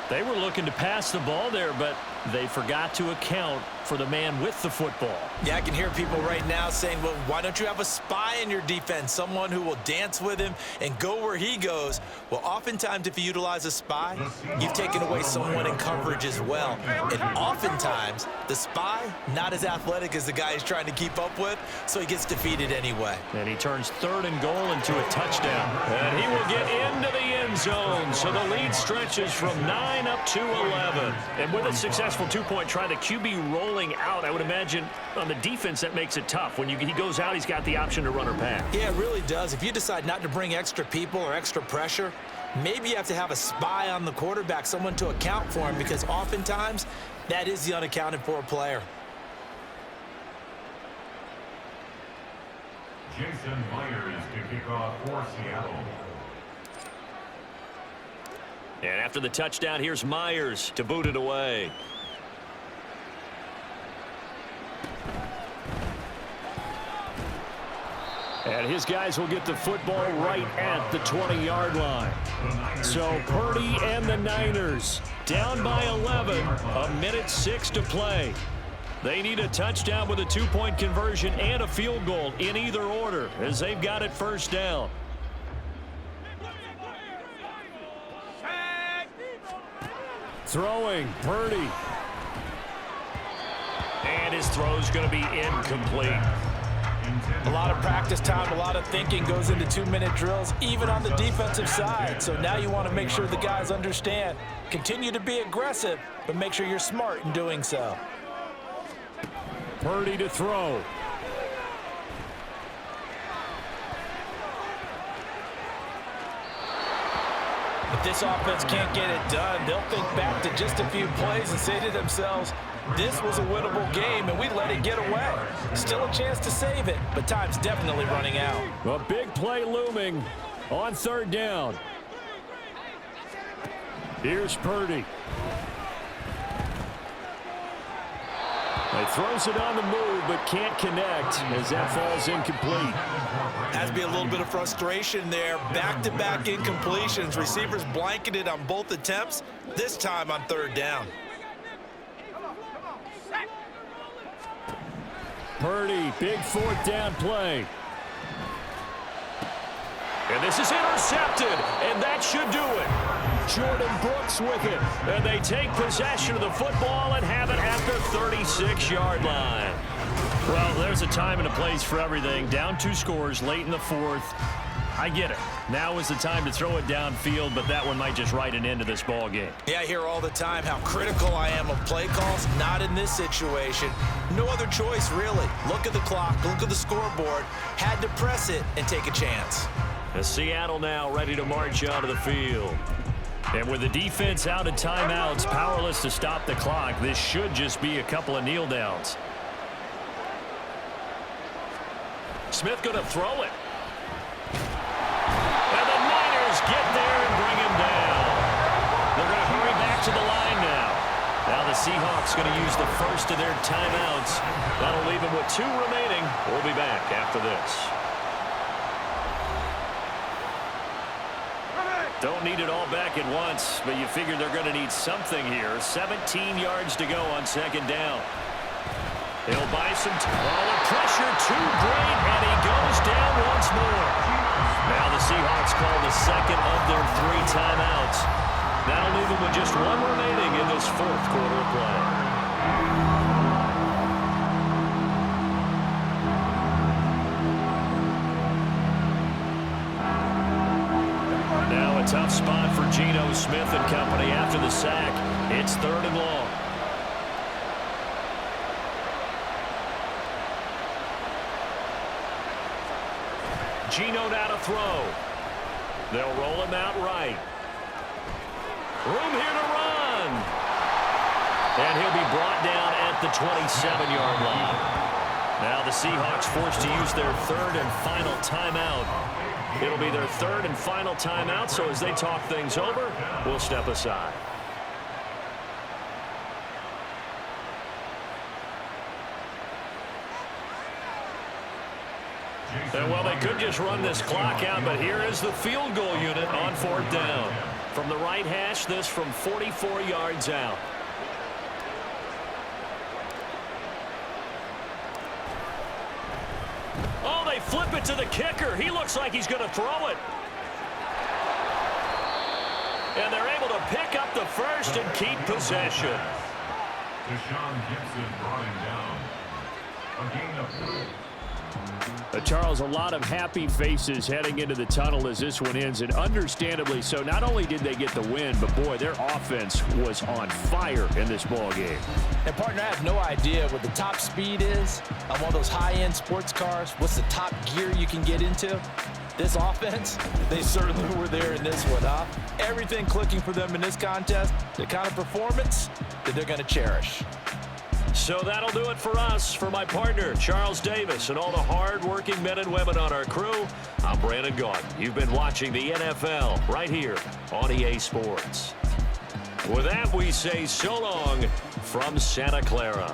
They were looking to pass the ball there, but they forgot to account for the man with the football. Yeah, I can hear people right now saying, well, why don't you have a spy in your defense, someone who will dance with him and go where he goes? Well, oftentimes if you utilize a spy, you've taken away someone in coverage as well. And oftentimes, the spy, not as athletic as the guy he's trying to keep up with, so he gets defeated anyway. And he turns 3rd and goal into a touchdown. And he will get into the end zone. So the lead stretches from 9 up to 11. And with a successful 2-point try, the QB rolling out, I would imagine on the defense that makes it tough. When he goes out, he's got the option to run or pass. Yeah, it really does. If you decide not to bring extra people or extra pressure, maybe you have to have a spy on the quarterback, someone to account for him, because oftentimes that is the unaccounted for player. Jason Myers to kick off for Seattle. And after the touchdown, here's Myers to boot it away. And his guys will get the football right at the 20-yard line. So Purdy and the Niners down by 11, 1:06 to play. They need a touchdown with a 2-point conversion and a field goal in either order, as they've got it first down. Throwing, Purdy. And his throw's going to be incomplete. A lot of practice time, a lot of thinking goes into 2-minute drills, even on the defensive side. So now you want to make sure the guys understand. Continue to be aggressive, but make sure you're smart in doing so. Purdy to throw. If this offense can't get it done, they'll think back to just a few plays and say to themselves, this was a winnable game, and we let it get away. Still a chance to save it, but time's definitely running out. A big play looming on 3rd down. Here's Purdy. He throws it on the move, but can't connect as that falls incomplete. Has to be a little bit of frustration there. Back-to-back incompletions. Receivers blanketed on both attempts, this time on 3rd down. Purdy, big 4th down play. And this is intercepted, and that should do it. Jordan Brooks with it. And they take possession of the football and have it at the 36-yard line. Well, there's a time and a place for everything. Down 2 scores late in the 4th. I get it. Now is the time to throw it downfield, but that one might just write an end to this ball game. Yeah, I hear all the time how critical I am of play calls. Not in this situation. No other choice, really. Look at the clock, look at the scoreboard. Had to press it and take a chance. As Seattle now ready to march out of the field. And with the defense out of timeouts, powerless to stop the clock, this should just be a couple of kneel downs. Smith going to throw it. And the Niners get there and bring him down. They're going to hurry back to the line now. Now the Seahawks going to use the first of their timeouts. That'll leave them with 2 remaining. We'll be back after this. Don't need it all back at once, but you figure they're going to need something here. 17 yards to go on 2nd down. He'll buy some time. Oh, the pressure too great, and he goes down once more. Now the Seahawks call the 2nd of their 3 timeouts. That'll leave them with just 1 remaining in this 4th quarter of play. Tough spot for Geno Smith and company after the sack. It's 3rd and long. Geno now to throw. They'll roll him out right. Room here to run. And he'll be brought down at the 27-yard line. Now the Seahawks forced to use their 3rd and final timeout. It'll be their 3rd and final timeout, so as they talk things over, we'll step aside. And well, they could just run this clock out, but here is the field goal unit on 4th down. From the right hash, this from 44 yards out. Oh, they flip it to the kicker. He looks like he's going to throw it. And they're able to pick up the first and keep possession. Deshaun Gibson brought him down. A gain of 3. Charles, a lot of happy faces heading into the tunnel as this one ends, and understandably so. Not only did they get the win, but boy, their offense was on fire in this ball game. And partner, I have no idea what the top speed is on one of those high-end sports cars. What's the top gear you can get into? This offense, they certainly were there in this one, huh? Everything clicking for them in this contest, the kind of performance that they're going to cherish. So that'll do it for us. For my partner, Charles Davis, and all the hard-working men and women on our crew, I'm Brandon Gaudin. You've been watching the NFL right here on EA Sports. With that, we say so long from Santa Clara.